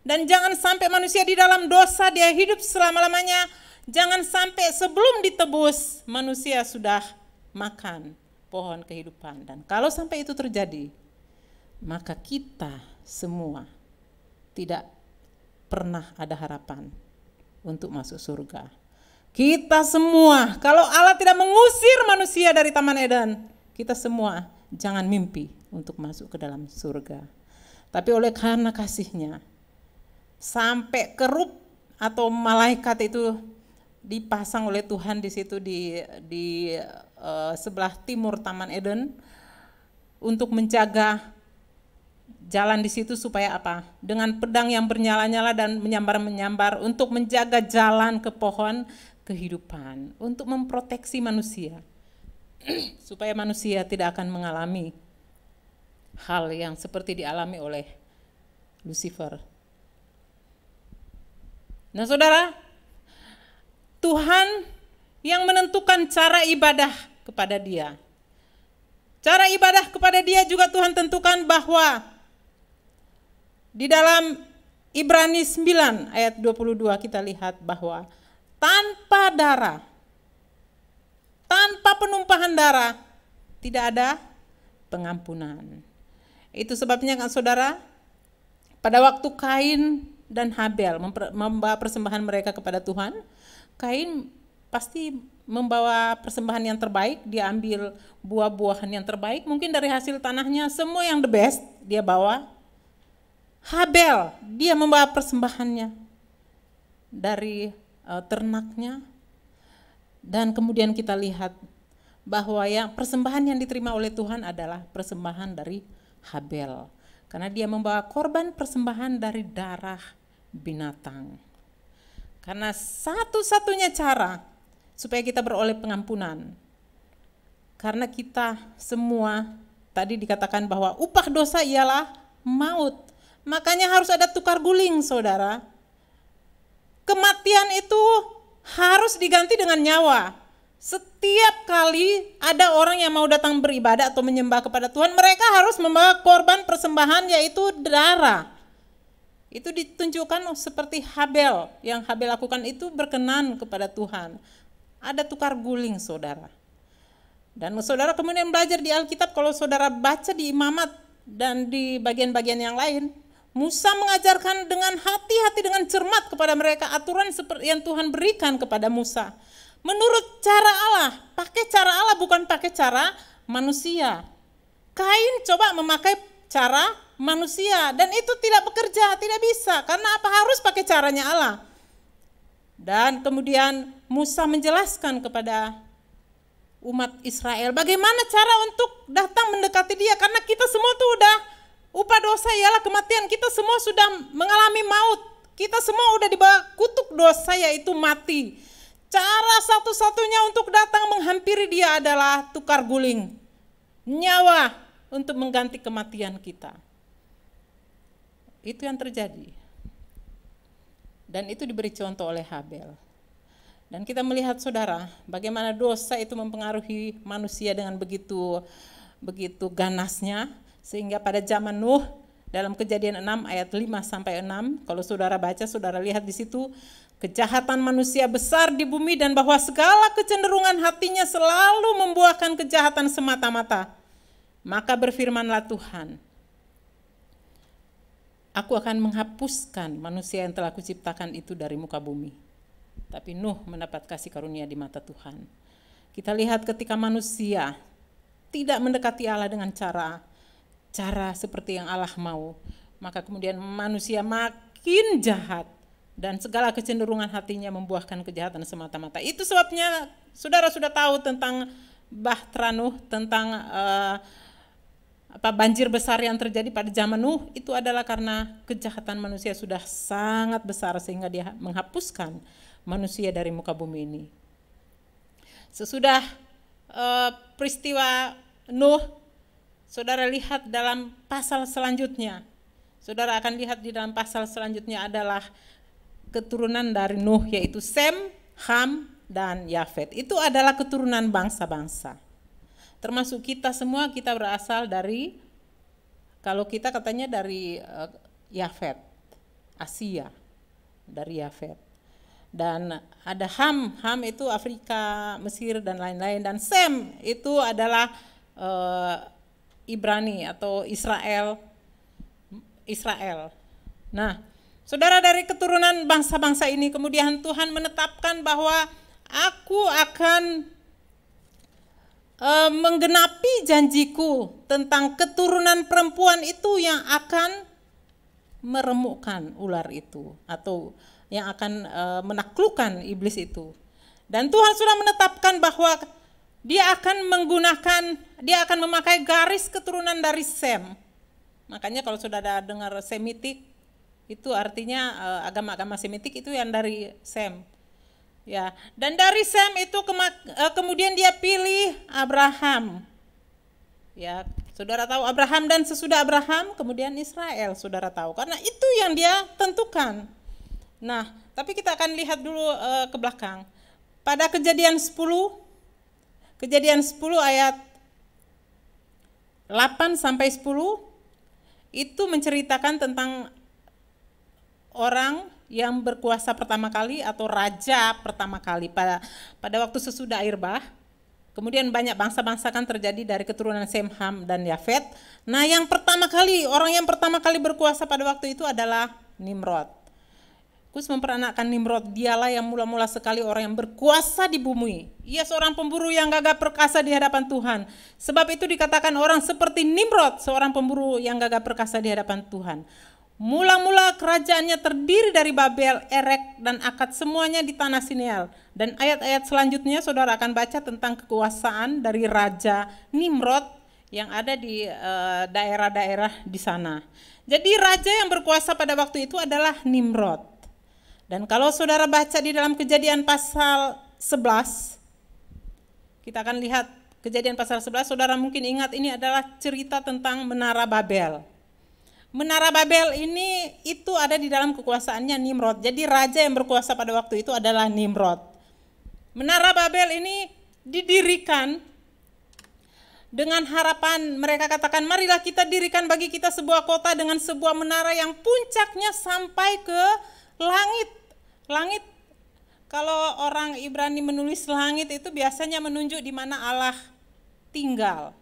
dan jangan sampai manusia di dalam dosa dia hidup selama-lamanya. Jangan sampai sebelum ditebus manusia sudah makan pohon kehidupan. Dan kalau sampai itu terjadi, maka kita semua tidak pernah ada harapan untuk masuk surga. Kita semua, kalau Allah tidak mengusir manusia dari Taman Eden, kita semua jangan mimpi untuk masuk ke dalam surga. Tapi oleh karena kasihnya, sampai kerub atau malaikat itu dipasang oleh Tuhan di situ di sebelah timur Taman Eden untuk menjaga jalan di situ supaya apa? Dengan pedang yang bernyala-nyala dan menyambar-menyambar untuk menjaga jalan ke pohon kehidupan, untuk memproteksi manusia supaya manusia tidak akan mengalami hal yang seperti dialami oleh Lucifer. Nah, saudara, Tuhan yang menentukan cara ibadah kepada dia. Cara ibadah kepada dia juga Tuhan tentukan bahwa di dalam Ibrani 9 ayat 22 kita lihat bahwa tanpa darah, tanpa penumpahan darah, tidak ada pengampunan. Itu sebabnya kan saudara, pada waktu Kain dan Habel membawa persembahan mereka kepada Tuhan, Kain pasti membawa persembahan yang terbaik, dia ambil buah-buahan yang terbaik, mungkin dari hasil tanahnya, semua yang the best dia bawa. Habel, dia membawa persembahannya dari ternaknya. Dan kemudian kita lihat bahwa persembahan yang diterima oleh Tuhan adalah persembahan dari Habel. Karena dia membawa korban persembahan dari darah binatang. Karena satu-satunya cara supaya kita beroleh pengampunan. Karena kita semua, tadi dikatakan bahwa upah dosa ialah maut. Makanya harus ada tukar guling, saudara. Kematian itu harus diganti dengan nyawa. Setiap kali ada orang yang mau datang beribadah atau menyembah kepada Tuhan, mereka harus membawa korban persembahan, yaitu darah. Itu ditunjukkan seperti Habel. Yang Habel lakukan itu berkenan kepada Tuhan. Ada tukar guling, saudara. Dan saudara kemudian belajar di Alkitab, kalau saudara baca di Imamat dan di bagian-bagian yang lain, Musa mengajarkan dengan hati-hati, dengan cermat kepada mereka aturan seperti yang Tuhan berikan kepada Musa. Menurut cara Allah, pakai cara Allah bukan pakai cara manusia. Kain coba memakai cara manusia dan itu tidak bekerja, tidak bisa. Karena apa? Harus pakai caranya Allah. Dan kemudian Musa menjelaskan kepada umat Israel bagaimana cara untuk datang mendekati dia. Karena kita semua tuh udah, upah dosa ialah kematian. Kita semua sudah mengalami maut. Kita semua udah dibawa kutuk dosa, yaitu mati. Cara satu-satunya untuk datang menghampiri dia adalah tukar guling nyawa untuk mengganti kematian kita. Itu yang terjadi. Dan itu diberi contoh oleh Habel. Dan kita melihat saudara, bagaimana dosa itu mempengaruhi manusia dengan begitu ganasnya, sehingga pada zaman Nuh, dalam Kejadian 6 ayat 5-6, kalau saudara baca, saudara lihat di situ, kejahatan manusia besar di bumi dan bahwa segala kecenderungan hatinya selalu membuahkan kejahatan semata-mata. Maka berfirmanlah Tuhan, aku akan menghapuskan manusia yang telah kuciptakan itu dari muka bumi. Tapi Nuh mendapat kasih karunia di mata Tuhan. Kita lihat ketika manusia tidak mendekati Allah dengan cara seperti yang Allah mau, maka kemudian manusia miskin, jahat, dan segala kecenderungan hatinya membuahkan kejahatan semata-mata. Itu sebabnya saudara sudah tahu tentang Bahtera Nuh, tentang banjir besar yang terjadi pada zaman Nuh. Itu adalah karena kejahatan manusia sudah sangat besar sehingga dia menghapuskan manusia dari muka bumi ini. Sesudah peristiwa Nuh, saudara lihat dalam pasal selanjutnya. Saudara akan lihat di dalam pasal selanjutnya adalah keturunan dari Nuh, yaitu Sem, Ham, dan Yafet. Itu adalah keturunan bangsa-bangsa. Termasuk kita semua, kita berasal dari, kalau kita katanya dari Yafet, Asia, dari Yafet. Dan ada Ham itu Afrika, Mesir, dan lain-lain. Dan Sem itu adalah Ibrani atau Israel. Nah, saudara, dari keturunan bangsa-bangsa ini kemudian Tuhan menetapkan bahwa aku akan menggenapi janjiku tentang keturunan perempuan itu yang akan meremukkan ular itu, atau yang akan menaklukkan iblis itu. Dan Tuhan sudah menetapkan bahwa dia akan memakai garis keturunan dari Sem. Makanya kalau sudah ada dengar Semitik, itu artinya agama-agama Semitik itu yang dari Sem. Ya, dan dari Sem itu kemudian dia pilih Abraham. Ya, saudara tahu Abraham, dan sesudah Abraham kemudian Israel, saudara tahu. Karena itu yang dia tentukan. Nah, tapi kita akan lihat dulu ke belakang. Pada Kejadian 10 ayat 8 sampai 10 itu menceritakan tentang orang yang berkuasa pertama kali atau raja pertama kali pada waktu sesudah air bah. Kemudian banyak bangsa-bangsa kan terjadi dari keturunan Sem, Ham, dan Yafet. Nah, orang yang pertama kali berkuasa pada waktu itu adalah Nimrod. Kus memperanakkan Nimrod, dialah yang mula-mula sekali orang yang berkuasa di bumi. Ia seorang pemburu yang gagah perkasa di hadapan Tuhan. Sebab itu dikatakan orang seperti Nimrod, seorang pemburu yang gagah perkasa di hadapan Tuhan. Mula-mula kerajaannya terdiri dari Babel, Erek, dan Akad, semuanya di tanah Sinear. Dan ayat-ayat selanjutnya saudara akan baca tentang kekuasaan dari Raja Nimrod yang ada di daerah-daerah di sana. Jadi raja yang berkuasa pada waktu itu adalah Nimrod. Dan kalau saudara baca di dalam Kejadian pasal 11, kita akan lihat Kejadian pasal 11, saudara mungkin ingat ini adalah cerita tentang Menara Babel. Menara Babel ini itu ada di dalam kekuasaannya Nimrod. Jadi raja yang berkuasa pada waktu itu adalah Nimrod. Menara Babel ini didirikan dengan harapan, mereka katakan, marilah kita dirikan bagi kita sebuah kota dengan sebuah menara yang puncaknya sampai ke langit. Langit, kalau orang Ibrani menulis langit itu biasanya menunjuk di mana Allah tinggal.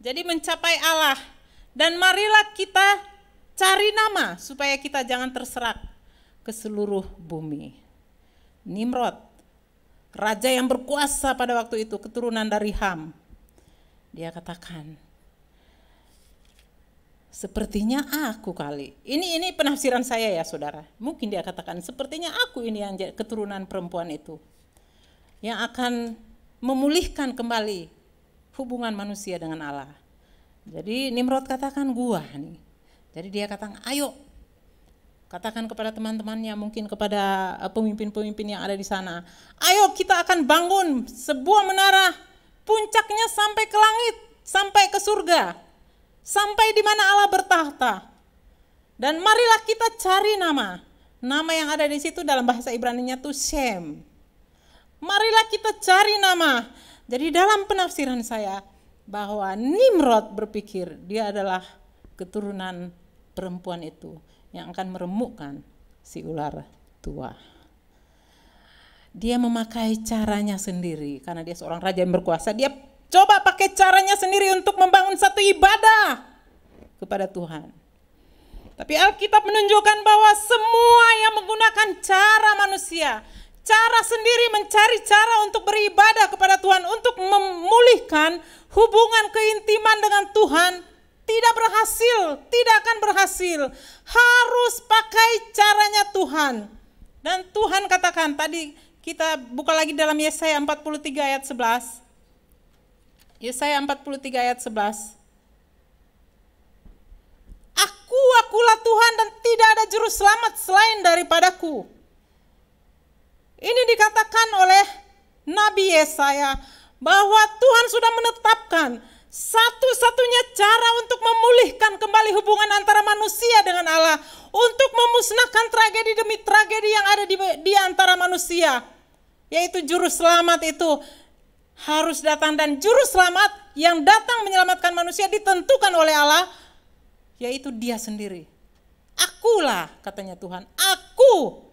Jadi mencapai Allah. Dan marilah kita cari nama supaya kita jangan terserak ke seluruh bumi. Nimrod, raja yang berkuasa pada waktu itu, keturunan dari Ham. Dia katakan, sepertinya aku kali. Ini penafsiran saya ya saudara. Mungkin dia katakan, sepertinya aku ini yang keturunan perempuan itu, yang akan memulihkan kembali hubungan manusia dengan Allah. Jadi Nimrod katakan, gua nih. Jadi dia katakan, ayo katakan kepada teman-temannya, mungkin kepada pemimpin-pemimpin yang ada di sana, ayo kita akan bangun sebuah menara, puncaknya sampai ke langit, sampai ke surga, sampai di mana Allah bertahta. Dan marilah kita cari nama yang ada di situ dalam bahasa Ibrani-nya tuh Shem. Marilah kita cari nama. Jadi dalam penafsiran saya, bahwa Nimrod berpikir dia adalah keturunan perempuan itu yang akan meremukkan si ular tua. Dia memakai caranya sendiri karena dia seorang raja yang berkuasa. Dia coba pakai caranya sendiri untuk membangun satu ibadah kepada Tuhan. Tapi Alkitab menunjukkan bahwa semua yang menggunakan cara manusia, cara sendiri mencari cara untuk beribadah kepada Tuhan, untuk memulihkan hubungan keintiman dengan Tuhan, tidak berhasil, tidak akan berhasil. Harus pakai caranya Tuhan. Dan Tuhan katakan, tadi kita buka lagi dalam Yesaya 43 ayat 11. Yesaya 43 ayat 11. Akulah Tuhan dan tidak ada juru selamat selain daripadaku. Ini dikatakan oleh Nabi Yesaya bahwa Tuhan sudah menetapkan satu-satunya cara untuk memulihkan kembali hubungan antara manusia dengan Allah, untuk memusnahkan tragedi demi tragedi yang ada di antara manusia, yaitu juru selamat itu harus datang. Dan juru selamat yang datang menyelamatkan manusia ditentukan oleh Allah, yaitu Dia sendiri. Akulah, katanya Tuhan, aku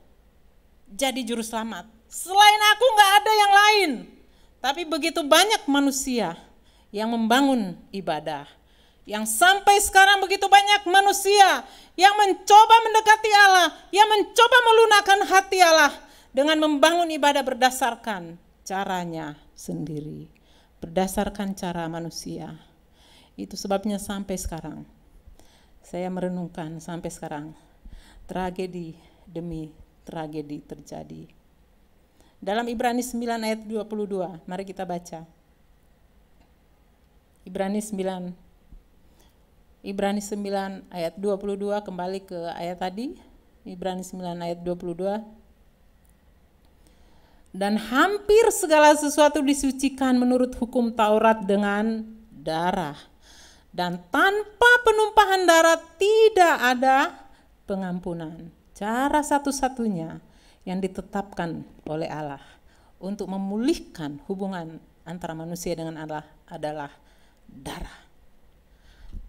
jadi juru selamat. Selain aku gak ada yang lain. Tapi begitu banyak manusia yang membangun ibadah, yang sampai sekarang begitu banyak manusia yang mencoba mendekati Allah, yang mencoba melunakkan hati Allah dengan membangun ibadah berdasarkan caranya sendiri, berdasarkan cara manusia. Itu sebabnya sampai sekarang saya merenungkan, sampai sekarang tragedi demi tragedi terjadi. Dalam Ibrani 9 ayat 22, mari kita baca. Ibrani 9 ayat 22, kembali ke ayat tadi. Ibrani 9 ayat 22. Dan hampir segala sesuatu disucikan menurut hukum Taurat dengan darah. Dan tanpa penumpahan darah tidak ada pengampunan. Cara satu-satunya yang ditetapkan oleh Allah untuk memulihkan hubungan antara manusia dengan Allah adalah darah.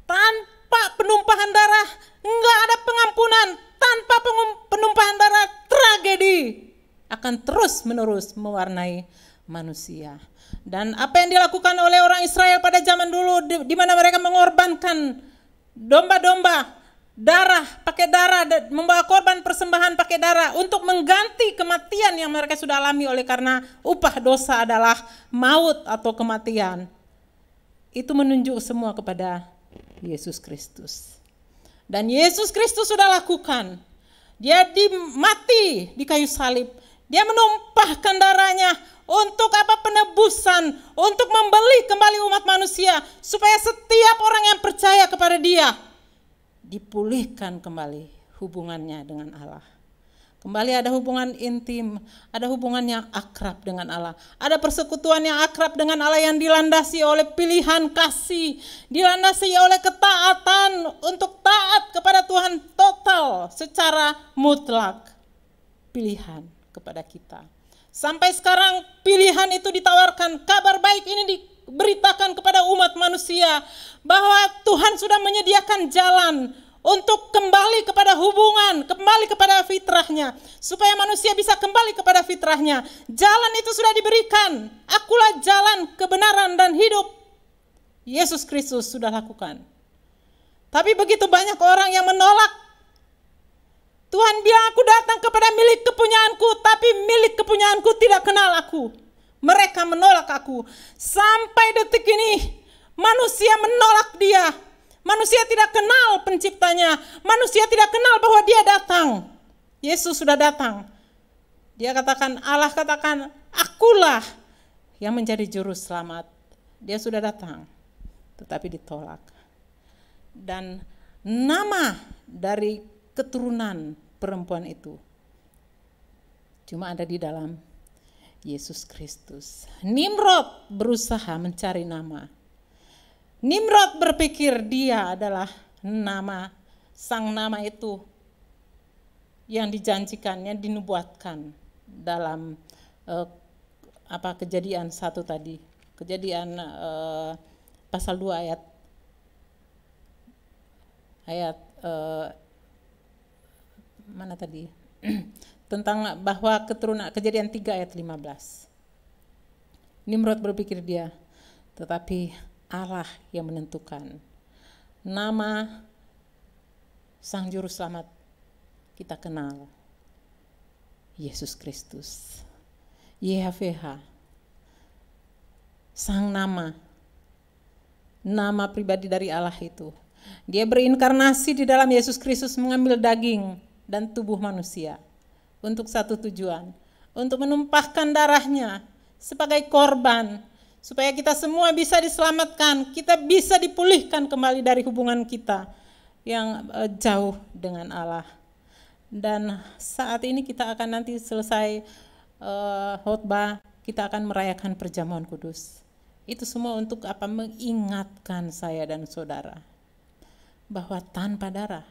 Tanpa penumpahan darah enggak ada pengampunan. Tanpa penumpahan darah tragedi akan terus-menerus mewarnai manusia. Dan apa yang dilakukan oleh orang Israel pada zaman dulu, di mana mereka mengorbankan domba-domba, darah, pakai darah, membawa korban persembahan pakai darah untuk mengganti kematian yang mereka sudah alami, oleh karena upah dosa adalah maut atau kematian. Itu menunjuk semua kepada Yesus Kristus. Dan Yesus Kristus sudah lakukan. Dia mati di kayu salib. Dia menumpahkan darahnya untuk apa? Penebusan, untuk membeli kembali umat manusia, supaya setiap orang yang percaya kepada Dia dipulihkan kembali hubungannya dengan Allah. Kembali ada hubungan intim, ada hubungan yang akrab dengan Allah. Ada persekutuan yang akrab dengan Allah yang dilandasi oleh pilihan kasih, dilandasi oleh ketaatan untuk taat kepada Tuhan total secara mutlak. Pilihan kepada kita. Sampai sekarang pilihan itu ditawarkan, kabar baik ini diberitakan kepada umat manusia bahwa Tuhan sudah menyediakan jalan untuk kembali kepada hubungan, kembali kepada fitrahnya, supaya manusia bisa kembali kepada fitrahnya. Jalan itu sudah diberikan. Akulah jalan, kebenaran dan hidup. Yesus Kristus sudah lakukan. Tapi begitu banyak orang yang menolak. Tuhan bilang, aku datang kepada milik kepunyaanku, tapi milik kepunyaanku tidak kenal aku. Mereka menolak aku. Sampai detik ini manusia menolak Dia. Manusia tidak kenal penciptanya. Manusia tidak kenal bahwa Dia datang. Yesus sudah datang. Dia katakan, Allah katakan, akulah yang menjadi juru selamat. Dia sudah datang, tetapi ditolak. Dan nama dari keturunan perempuan itu cuma ada di dalam Yesus Kristus. Nimrod berusaha mencari nama. Nimrod berpikir dia adalah nama, sang nama itu yang dijanjikan, yang dinubuatkan dalam Kejadian 1 tadi. Kejadian pasal 2 ayat mana tadi? Tentang bahwa keturunan, Kejadian 3 ayat 15. Nimrod berpikir dia, tetapi Allah yang menentukan nama sang juru selamat. Kita kenal Yesus Kristus, YHWH, sang nama pribadi dari Allah itu. Dia berinkarnasi di dalam Yesus Kristus, mengambil daging dan tubuh manusia untuk satu tujuan, untuk menumpahkan darahnya sebagai korban, supaya kita semua bisa diselamatkan, kita bisa dipulihkan kembali dari hubungan kita yang jauh dengan Allah. Dan saat ini kita akan nanti selesai khotbah, kita akan merayakan perjamuan kudus. Itu semua untuk apa? Mengingatkan saya dan saudara bahwa tanpa darah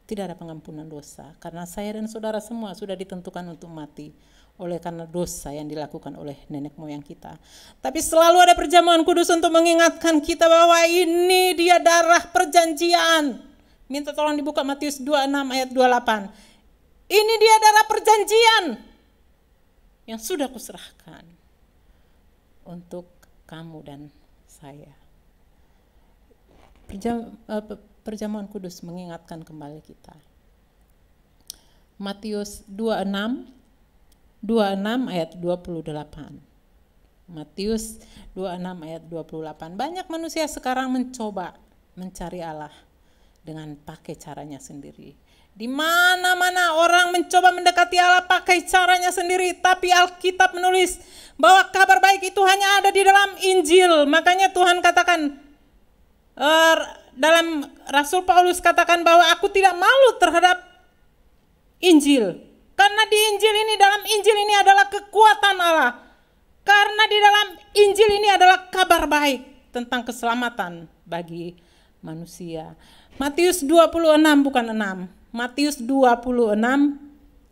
tidak ada pengampunan dosa, karena saya dan saudara semua sudah ditentukan untuk mati oleh karena dosa yang dilakukan oleh nenek moyang kita. Tapi selalu ada perjamuan kudus untuk mengingatkan kita bahwa ini dia darah perjanjian. Minta tolong dibuka Matius 26 ayat 28. Ini dia darah perjanjian yang sudah kuserahkan untuk kamu dan saya. Perjamuan kudus mengingatkan kembali kita. Matius 26 ayat 28. Matius 26 ayat 28. Banyak manusia sekarang mencoba mencari Allah dengan pakai caranya sendiri. Di mana-mana orang mencoba mendekati Allah pakai caranya sendiri, tapi Alkitab menulis bahwa kabar baik itu hanya ada di dalam Injil. Makanya Tuhan katakan, dalam Rasul Paulus katakan bahwa aku tidak malu terhadap Injil, karena di Injil ini, dalam Injil ini adalah kekuatan Allah. Karena di dalam Injil ini adalah kabar baik tentang keselamatan bagi manusia. Matius 26 bukan 6. Matius 26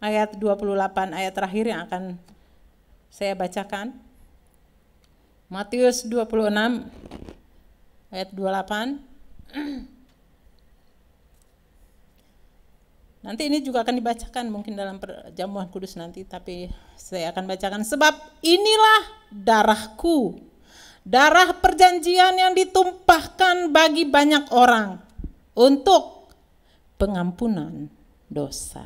ayat 28, ayat terakhir yang akan saya bacakan. Matius 26 ayat 28. Nanti ini juga akan dibacakan mungkin dalam perjamuan kudus nanti, tapi saya akan bacakan. Sebab inilah darahku, darah perjanjian yang ditumpahkan bagi banyak orang untuk pengampunan dosa.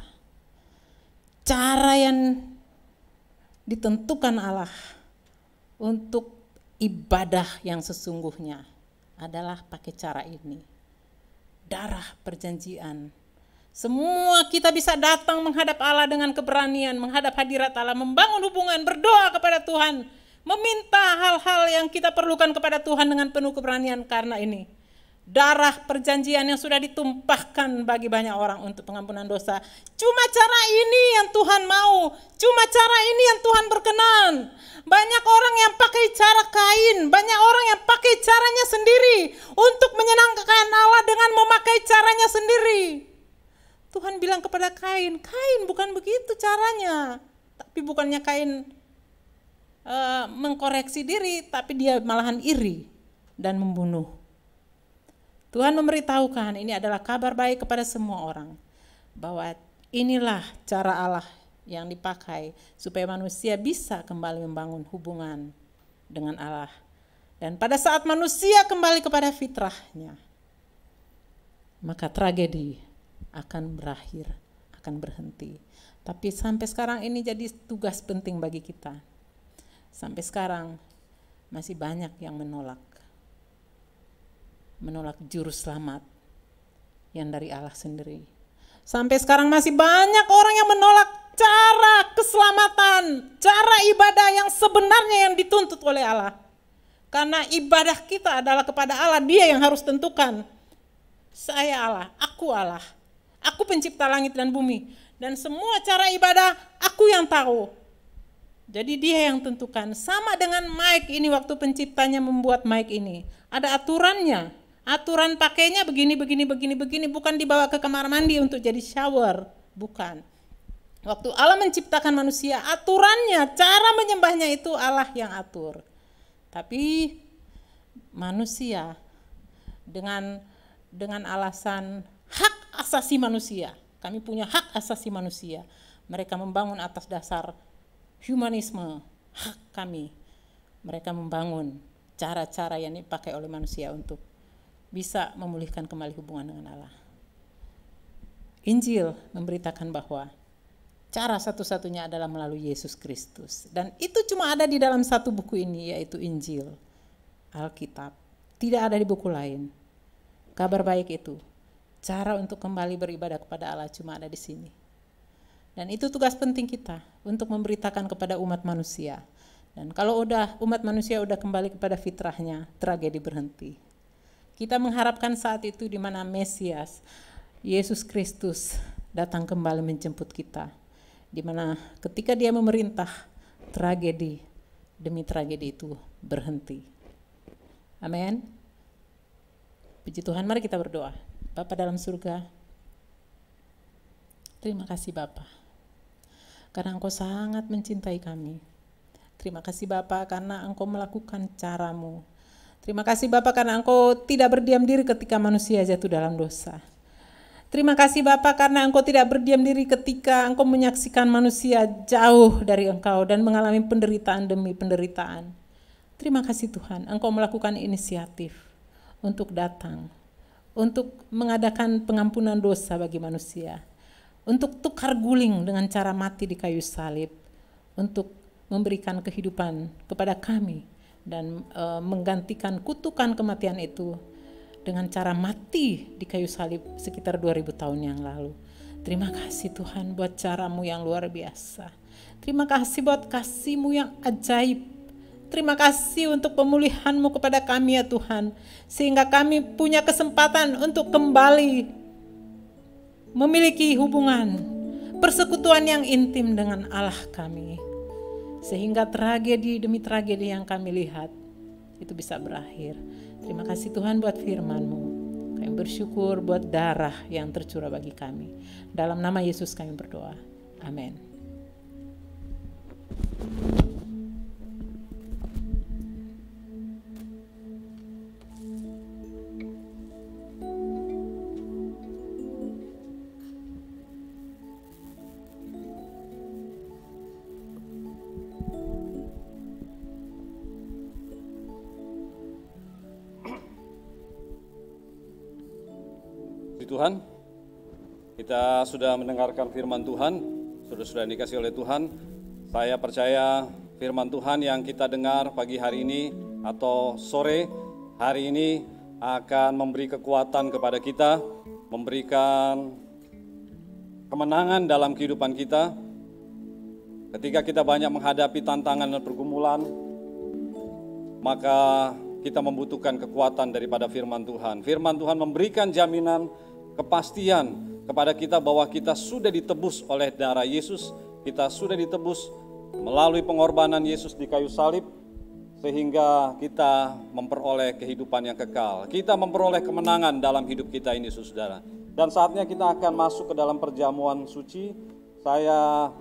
Cara yang ditentukan Allah untuk ibadah yang sesungguhnya adalah pakai cara ini. Darah perjanjian. Semua kita bisa datang menghadap Allah dengan keberanian, menghadap hadirat Allah, membangun hubungan, berdoa kepada Tuhan, meminta hal-hal yang kita perlukan kepada Tuhan dengan penuh keberanian, karena ini darah perjanjian yang sudah ditumpahkan bagi banyak orang untuk pengampunan dosa. Cuma cara ini yang Tuhan mau, cuma cara ini yang Tuhan berkenan. Banyak orang yang pakai cara Kain, banyak orang yang pakai caranya sendiri untuk menyenangkan Allah dengan memakai caranya sendiri. Tuhan bilang kepada Kain, Kain bukan begitu caranya. Tapi bukannya Kain mengkoreksi diri, tapi dia malahan iri dan membunuh. Tuhan memberitahukan ini adalah kabar baik kepada semua orang, bahwa inilah cara Allah yang dipakai supaya manusia bisa kembali membangun hubungan dengan Allah. Dan pada saat manusia kembali kepada fitrahnya, maka tragedi akan berakhir, akan berhenti. Tapi sampai sekarang ini jadi tugas penting bagi kita. Sampai sekarang masih banyak yang menolak juru selamat yang dari Allah sendiri. Sampai sekarang masih banyak orang yang menolak cara keselamatan, cara ibadah yang sebenarnya yang dituntut oleh Allah. Karena ibadah kita adalah kepada Allah, Dia yang harus tentukan. Saya Allah, aku pencipta langit dan bumi, dan semua cara ibadah aku yang tahu. Jadi Dia yang tentukan. Sama dengan mic ini, waktu penciptanya membuat mic ini, ada aturannya. Aturan pakainya begini, bukan dibawa ke kamar mandi untuk jadi shower, bukan. Waktu Allah menciptakan manusia, aturannya, cara menyembahnya itu Allah yang atur. Tapi manusia dengan alasan hak asasi manusia, kami punya hak asasi manusia, mereka membangun atas dasar humanisme, hak kami. Mereka membangun cara-cara yang dipakai oleh manusia untuk bisa memulihkan kembali hubungan dengan Allah. Injil memberitakan bahwa cara satu-satunya adalah melalui Yesus Kristus. Dan itu cuma ada di dalam satu buku ini, yaitu Injil, Alkitab. Tidak ada di buku lain. Kabar baik itu, cara untuk kembali beribadah kepada Allah cuma ada di sini. Dan itu tugas penting kita untuk memberitakan kepada umat manusia. Dan kalau umat manusia udah kembali kepada fitrahnya, tragedi berhenti. Kita mengharapkan saat itu di mana Mesias, Yesus Kristus datang kembali menjemput kita. Di mana ketika dia memerintah, tragedi demi tragedi itu berhenti. Amin. Puji Tuhan, mari kita berdoa. Bapa dalam surga, terima kasih Bapa, karena Engkau sangat mencintai kami. Terima kasih Bapa karena Engkau melakukan cara-Mu. Terima kasih Bapa karena Engkau tidak berdiam diri ketika manusia jatuh dalam dosa. Terima kasih Bapa karena Engkau tidak berdiam diri ketika Engkau menyaksikan manusia jauh dari Engkau dan mengalami penderitaan demi penderitaan. Terima kasih Tuhan, Engkau melakukan inisiatif untuk datang, untuk mengadakan pengampunan dosa bagi manusia, untuk tukar guling dengan cara mati di kayu salib, untuk memberikan kehidupan kepada kami dan menggantikan kutukan kematian itu dengan cara mati di kayu salib sekitar 2000 tahun yang lalu. Terima kasih Tuhan buat cara-Mu yang luar biasa. Terima kasih buat kasih-Mu yang ajaib. Terima kasih untuk pemulihan-Mu kepada kami ya Tuhan, sehingga kami punya kesempatan untuk kembali memiliki hubungan, persekutuan yang intim dengan Allah kami, sehingga tragedi demi tragedi yang kami lihat itu bisa berakhir. Terima kasih Tuhan buat firman-Mu. Kami bersyukur buat darah yang tercurah bagi kami. Dalam nama Yesus kami berdoa. Amin. Tuhan, kita sudah mendengarkan firman Tuhan, sudah dikasih oleh Tuhan. Saya percaya firman Tuhan yang kita dengar pagi hari ini atau sore hari ini akan memberi kekuatan kepada kita, memberikan kemenangan dalam kehidupan kita. Ketika kita banyak menghadapi tantangan dan pergumulan, maka kita membutuhkan kekuatan daripada firman Tuhan. Firman Tuhan memberikan jaminan kepastian kepada kita bahwa kita sudah ditebus oleh darah Yesus, kita sudah ditebus melalui pengorbanan Yesus di kayu salib, sehingga kita memperoleh kehidupan yang kekal. Kita memperoleh kemenangan dalam hidup kita ini, saudara. Dan saatnya kita akan masuk ke dalam perjamuan suci. Saya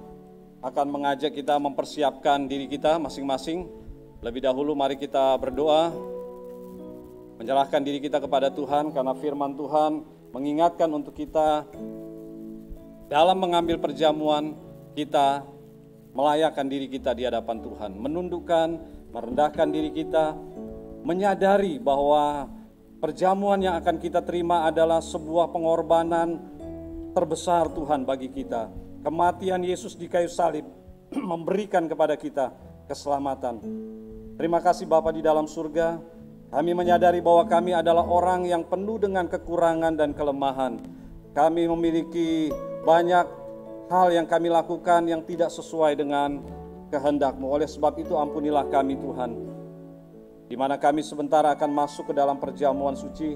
akan mengajak kita mempersiapkan diri kita masing-masing. Lebih dahulu mari kita berdoa, menyerahkan diri kita kepada Tuhan, karena firman Tuhan mengingatkan untuk kita dalam mengambil perjamuan kita melayakkan diri kita di hadapan Tuhan, menundukkan, merendahkan diri kita, menyadari bahwa perjamuan yang akan kita terima adalah sebuah pengorbanan terbesar Tuhan bagi kita. Kematian Yesus di kayu salib memberikan kepada kita keselamatan. Terima kasih Bapa di dalam surga. Kami menyadari bahwa kami adalah orang yang penuh dengan kekurangan dan kelemahan. Kami memiliki banyak hal yang kami lakukan yang tidak sesuai dengan kehendak-Mu. Oleh sebab itu ampunilah kami Tuhan. Di mana kami sebentar akan masuk ke dalam perjamuan suci,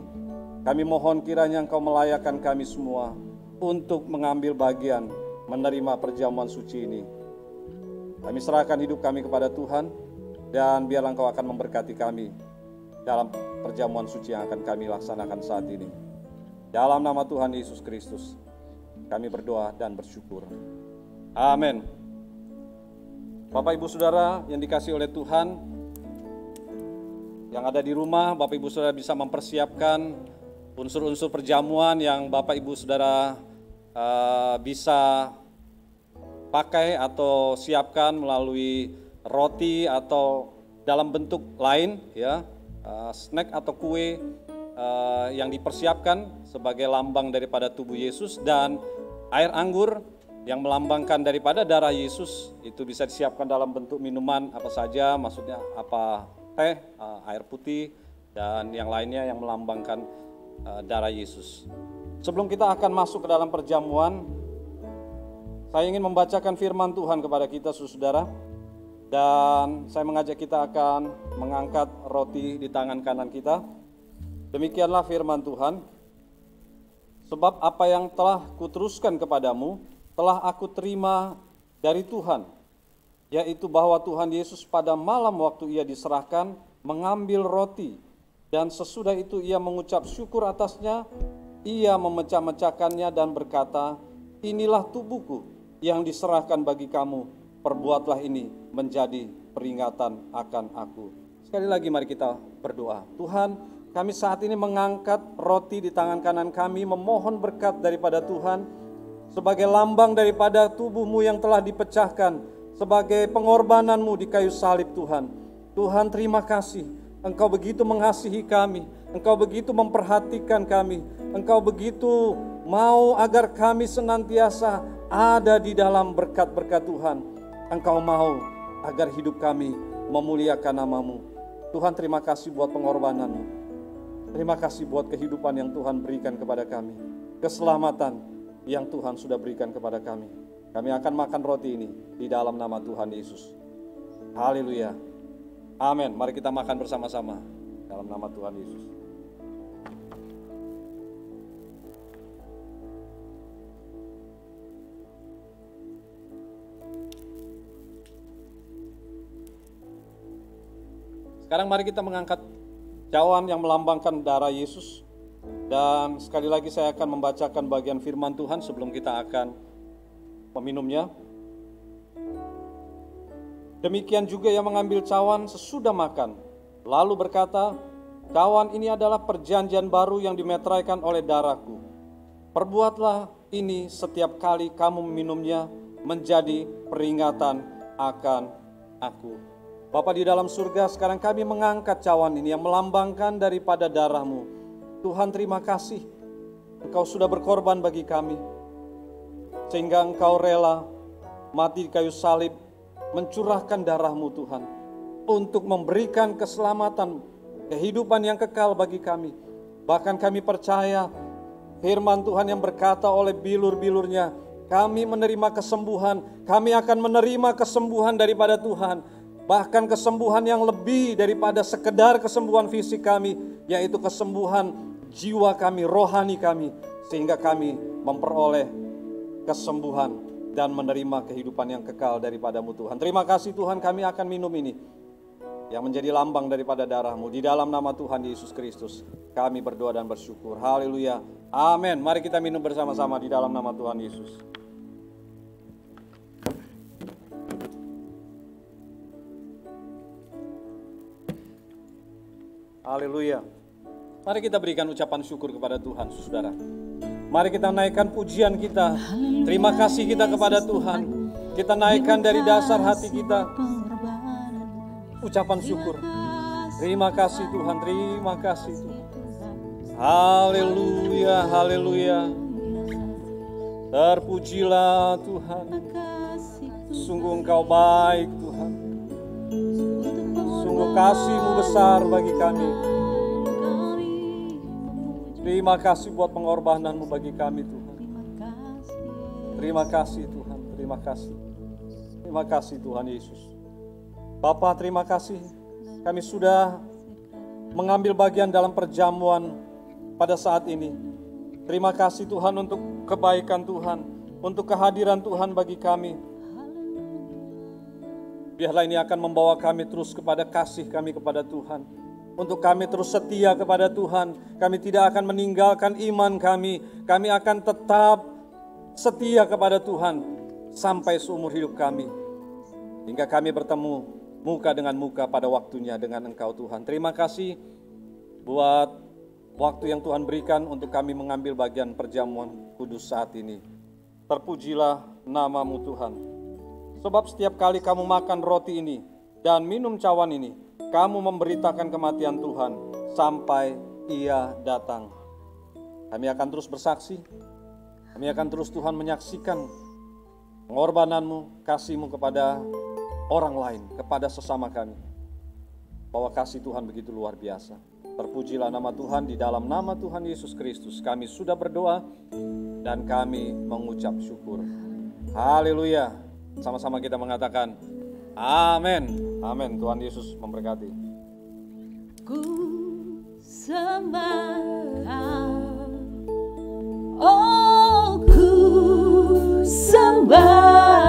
kami mohon kiranya Engkau melayakkan kami semua untuk mengambil bagian menerima perjamuan suci ini. Kami serahkan hidup kami kepada Tuhan, dan biarlah Engkau akan memberkati kami dalam perjamuan suci yang akan kami laksanakan saat ini. Dalam nama Tuhan Yesus Kristus, kami berdoa dan bersyukur. Amin. Bapak Ibu Saudara yang dikasihi oleh Tuhan, yang ada di rumah, Bapak Ibu Saudara bisa mempersiapkan unsur-unsur perjamuan yang Bapak Ibu Saudara bisa pakai atau siapkan melalui roti atau dalam bentuk lain, ya. Snack atau kue yang dipersiapkan sebagai lambang daripada tubuh Yesus, dan air anggur yang melambangkan daripada darah Yesus. Itu bisa disiapkan dalam bentuk minuman apa saja, maksudnya apa, teh, air putih, dan yang lainnya yang melambangkan darah Yesus. Sebelum kita akan masuk ke dalam perjamuan, saya ingin membacakan firman Tuhan kepada kita, saudara. Dan saya mengajak kita akan mengangkat roti di tangan kanan kita. Demikianlah firman Tuhan. Sebab apa yang telah kuteruskan kepadamu, telah aku terima dari Tuhan, yaitu bahwa Tuhan Yesus pada malam waktu ia diserahkan, mengambil roti, dan sesudah itu ia mengucap syukur atasnya, ia memecah-mecahkannya dan berkata, inilah tubuhku yang diserahkan bagi kamu, perbuatlah ini menjadi peringatan akan aku. Sekali lagi mari kita berdoa. Tuhan, kami saat ini mengangkat roti di tangan kanan kami, memohon berkat daripada Tuhan, sebagai lambang daripada tubuh-Mu yang telah dipecahkan, sebagai pengorbanan-Mu di kayu salib Tuhan. Tuhan, terima kasih, Engkau begitu mengasihi kami, Engkau begitu memperhatikan kami, Engkau begitu mau agar kami senantiasa ada di dalam berkat-berkat Tuhan. Engkau mau agar hidup kami memuliakan nama-Mu. Tuhan, terima kasih buat pengorbanan-Mu. Terima kasih buat kehidupan yang Tuhan berikan kepada kami, keselamatan yang Tuhan sudah berikan kepada kami. Kami akan makan roti ini di dalam nama Tuhan Yesus. Haleluya. Amin. Mari kita makan bersama-sama dalam nama Tuhan Yesus. Sekarang mari kita mengangkat cawan yang melambangkan darah Yesus. Dan sekali lagi saya akan membacakan bagian firman Tuhan sebelum kita akan meminumnya. Demikian juga yang mengambil cawan sesudah makan, lalu berkata, cawan ini adalah perjanjian baru yang dimeteraikan oleh darahku. Perbuatlah ini setiap kali kamu meminumnya menjadi peringatan akan aku. Bapa di dalam surga, sekarang kami mengangkat cawan ini yang melambangkan daripada darah-Mu. Tuhan, terima kasih, Engkau sudah berkorban bagi kami, sehingga Engkau rela mati di kayu salib, mencurahkan darah-Mu Tuhan, untuk memberikan keselamatan, kehidupan yang kekal bagi kami. Bahkan kami percaya firman Tuhan yang berkata oleh bilur-bilurnya, kami menerima kesembuhan, kami akan menerima kesembuhan daripada Tuhan. Bahkan kesembuhan yang lebih daripada sekedar kesembuhan fisik kami, yaitu kesembuhan jiwa kami, rohani kami, sehingga kami memperoleh kesembuhan dan menerima kehidupan yang kekal daripada-Mu Tuhan. Terima kasih Tuhan, kami akan minum ini yang menjadi lambang daripada darah-Mu. Di dalam nama Tuhan Yesus Kristus kami berdoa dan bersyukur. Haleluya. Amin. Mari kita minum bersama-sama di dalam nama Tuhan Yesus. Haleluya. Mari kita berikan ucapan syukur kepada Tuhan, saudara. Mari kita naikkan pujian kita. Terima kasih kita kepada Tuhan. Kita naikkan dari dasar hati kita ucapan syukur. Terima kasih Tuhan, terima kasih Tuhan. Haleluya, haleluya. Terpujilah Tuhan. Sungguh Engkau baik Tuhan. Sungguh kasih-Mu besar bagi kami. Terima kasih buat pengorbanan-Mu bagi kami Tuhan. Terima kasih Tuhan, terima kasih. Terima kasih Tuhan Yesus. Bapa, terima kasih kami sudah mengambil bagian dalam perjamuan pada saat ini. Terima kasih Tuhan untuk kebaikan Tuhan, untuk kehadiran Tuhan bagi kami. Biarlah ini akan membawa kami terus kepada kasih kami kepada Tuhan. Untuk kami terus setia kepada Tuhan. Kami tidak akan meninggalkan iman kami. Kami akan tetap setia kepada Tuhan sampai seumur hidup kami. Hingga kami bertemu muka dengan muka pada waktunya dengan Engkau Tuhan. Terima kasih buat waktu yang Tuhan berikan untuk kami mengambil bagian perjamuan kudus saat ini. Terpujilah nama-Mu Tuhan. Sebab setiap kali kamu makan roti ini dan minum cawan ini, kamu memberitakan kematian Tuhan sampai Ia datang. Kami akan terus bersaksi, kami akan terus Tuhan menyaksikan pengorbanan-Mu, kasih-Mu kepada orang lain, kepada sesama kami. Bahwa kasih Tuhan begitu luar biasa. Terpujilah nama Tuhan. Di dalam nama Tuhan Yesus Kristus kami sudah berdoa dan kami mengucap syukur. Haleluya. Sama-sama kita mengatakan amin. Amin. Tuhan Yesus memberkati. Ku sembah, oh ku sembah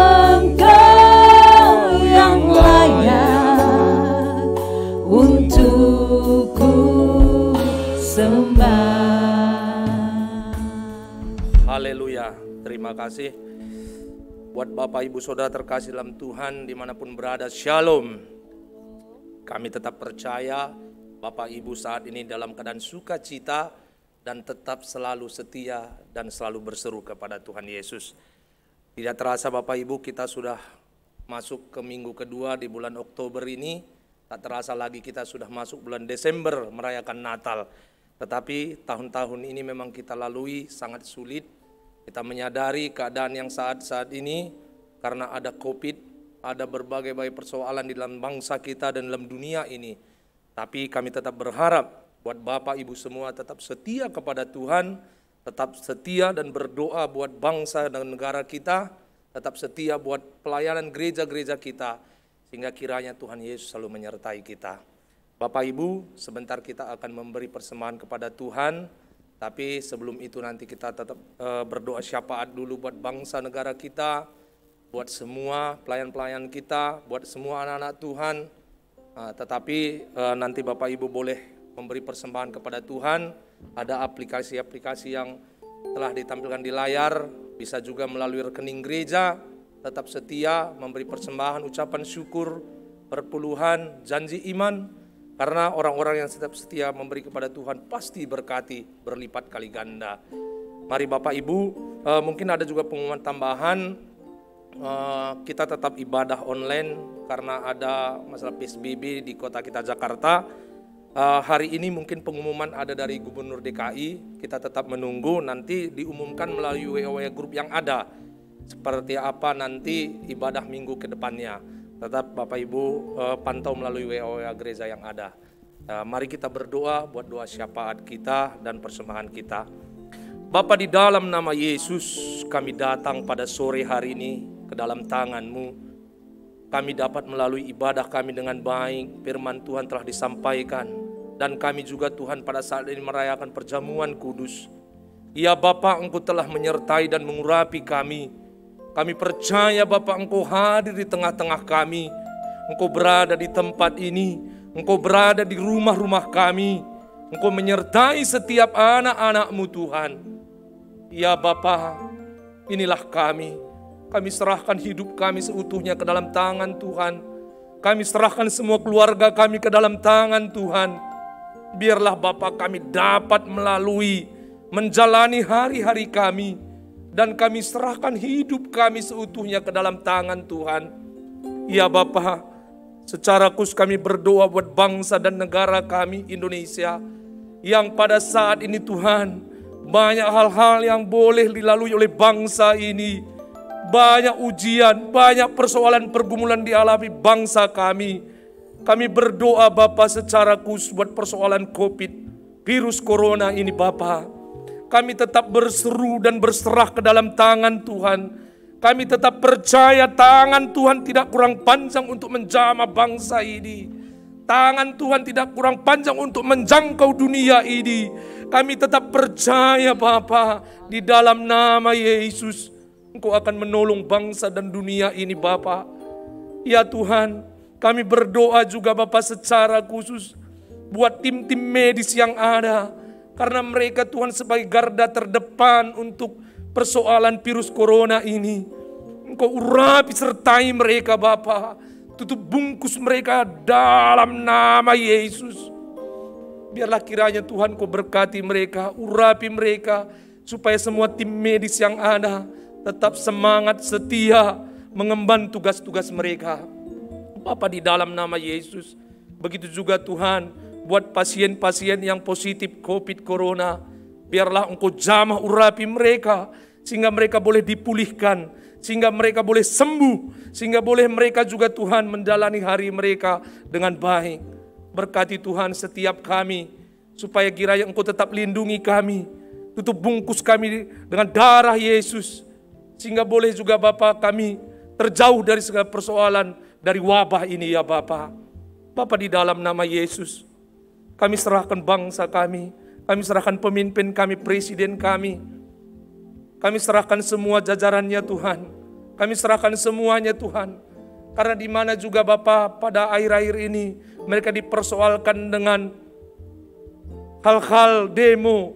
Engkau yang layak untuk ku sembah. Haleluya, terima kasih buat Bapak Ibu Saudara terkasih dalam Tuhan dimanapun berada, Shalom. Kami tetap percaya Bapak Ibu saat ini dalam keadaan sukacita dan tetap selalu setia dan selalu berseru kepada Tuhan Yesus. Tidak terasa Bapak Ibu kita sudah masuk ke minggu kedua di bulan Oktober ini. Tak terasa lagi kita sudah masuk bulan Desember merayakan Natal. Tetapi tahun-tahun ini memang kita lalui sangat sulit. Kita menyadari keadaan yang saat ini karena ada COVID, ada berbagai persoalan di dalam bangsa kita dan dalam dunia ini. Tapi kami tetap berharap buat Bapak Ibu semua tetap setia kepada Tuhan, tetap setia dan berdoa buat bangsa dan negara kita, tetap setia buat pelayanan gereja-gereja kita, sehingga kiranya Tuhan Yesus selalu menyertai kita. Bapak Ibu, sebentar kita akan memberi persembahan kepada Tuhan. Tapi sebelum itu nanti kita tetap berdoa syafaat dulu buat bangsa negara kita, buat semua pelayan-pelayan kita, buat semua anak-anak Tuhan. Tetapi nanti Bapak Ibu boleh memberi persembahan kepada Tuhan. Ada aplikasi-aplikasi yang telah ditampilkan di layar, bisa juga melalui rekening gereja. Tetap setia memberi persembahan, ucapan syukur, perpuluhan, janji iman. Karena orang-orang yang tetap setia memberi kepada Tuhan pasti berkati berlipat kali ganda. Mari Bapak Ibu, mungkin ada juga pengumuman tambahan, kita tetap ibadah online karena ada masalah PSBB di kota kita Jakarta. Hari ini mungkin pengumuman ada dari Gubernur DKI, kita tetap menunggu nanti diumumkan melalui WA Group yang ada. Seperti apa nanti ibadah minggu ke depannya. Tetap Bapak Ibu pantau melalui WA gereja yang ada. Mari kita berdoa buat doa syafaat kita dan persembahan kita. Bapa, di dalam nama Yesus kami datang pada sore hari ini ke dalam tangan-Mu. Kami dapat melalui ibadah kami dengan baik, firman Tuhan telah disampaikan. Dan kami juga Tuhan pada saat ini merayakan perjamuan kudus. Ya Bapa, Engkau telah menyertai dan mengurapi kami. Kami percaya Bapa Engkau hadir di tengah-tengah kami. Engkau berada di tempat ini. Engkau berada di rumah-rumah kami. Engkau menyertai setiap anak-anak-Mu Tuhan. Ya Bapa, inilah kami. Kami serahkan hidup kami seutuhnya ke dalam tangan Tuhan. Kami serahkan semua keluarga kami ke dalam tangan Tuhan. Biarlah Bapa kami dapat melalui, menjalani hari-hari kami. Dan kami serahkan hidup kami seutuhnya ke dalam tangan Tuhan. Ya Bapa, secara khusus kami berdoa buat bangsa dan negara kami Indonesia. Yang pada saat ini Tuhan, banyak hal-hal yang boleh dilalui oleh bangsa ini. Banyak ujian, banyak persoalan pergumulan dialami bangsa kami. Kami berdoa Bapa secara khusus buat persoalan COVID, virus corona ini Bapa. Kami tetap berseru dan berserah ke dalam tangan Tuhan. Kami tetap percaya tangan Tuhan tidak kurang panjang untuk menjamah bangsa ini. Tangan Tuhan tidak kurang panjang untuk menjangkau dunia ini. Kami tetap percaya Bapa, di dalam nama Yesus Engkau akan menolong bangsa dan dunia ini Bapa. Ya Tuhan, kami berdoa juga Bapa secara khusus buat tim-tim medis yang ada. Karena mereka Tuhan sebagai garda terdepan untuk persoalan virus corona ini. Engkau urapi sertai mereka Bapa. Tutup bungkus mereka dalam nama Yesus. Biarlah kiranya Tuhan Kau berkati mereka, urapi mereka, supaya semua tim medis yang ada tetap semangat, setia, mengemban tugas-tugas mereka. Bapa, di dalam nama Yesus, begitu juga Tuhan, buat pasien-pasien yang positif COVID Corona, biarlah Engkau jamah urapi mereka, sehingga mereka boleh dipulihkan, sehingga mereka boleh sembuh, sehingga boleh mereka juga Tuhan menjalani hari mereka dengan baik. Berkati Tuhan setiap kami, supaya kiranya Engkau tetap lindungi kami, tutup bungkus kami dengan darah Yesus, sehingga boleh juga Bapa kami terjauh dari segala persoalan dari wabah ini ya Bapa. Bapa, di dalam nama Yesus, kami serahkan bangsa kami serahkan pemimpin kami, presiden kami serahkan semua jajarannya Tuhan, kami serahkan semuanya Tuhan. Karena di mana juga Bapa pada akhir-akhir ini mereka dipersoalkan dengan hal-hal demo,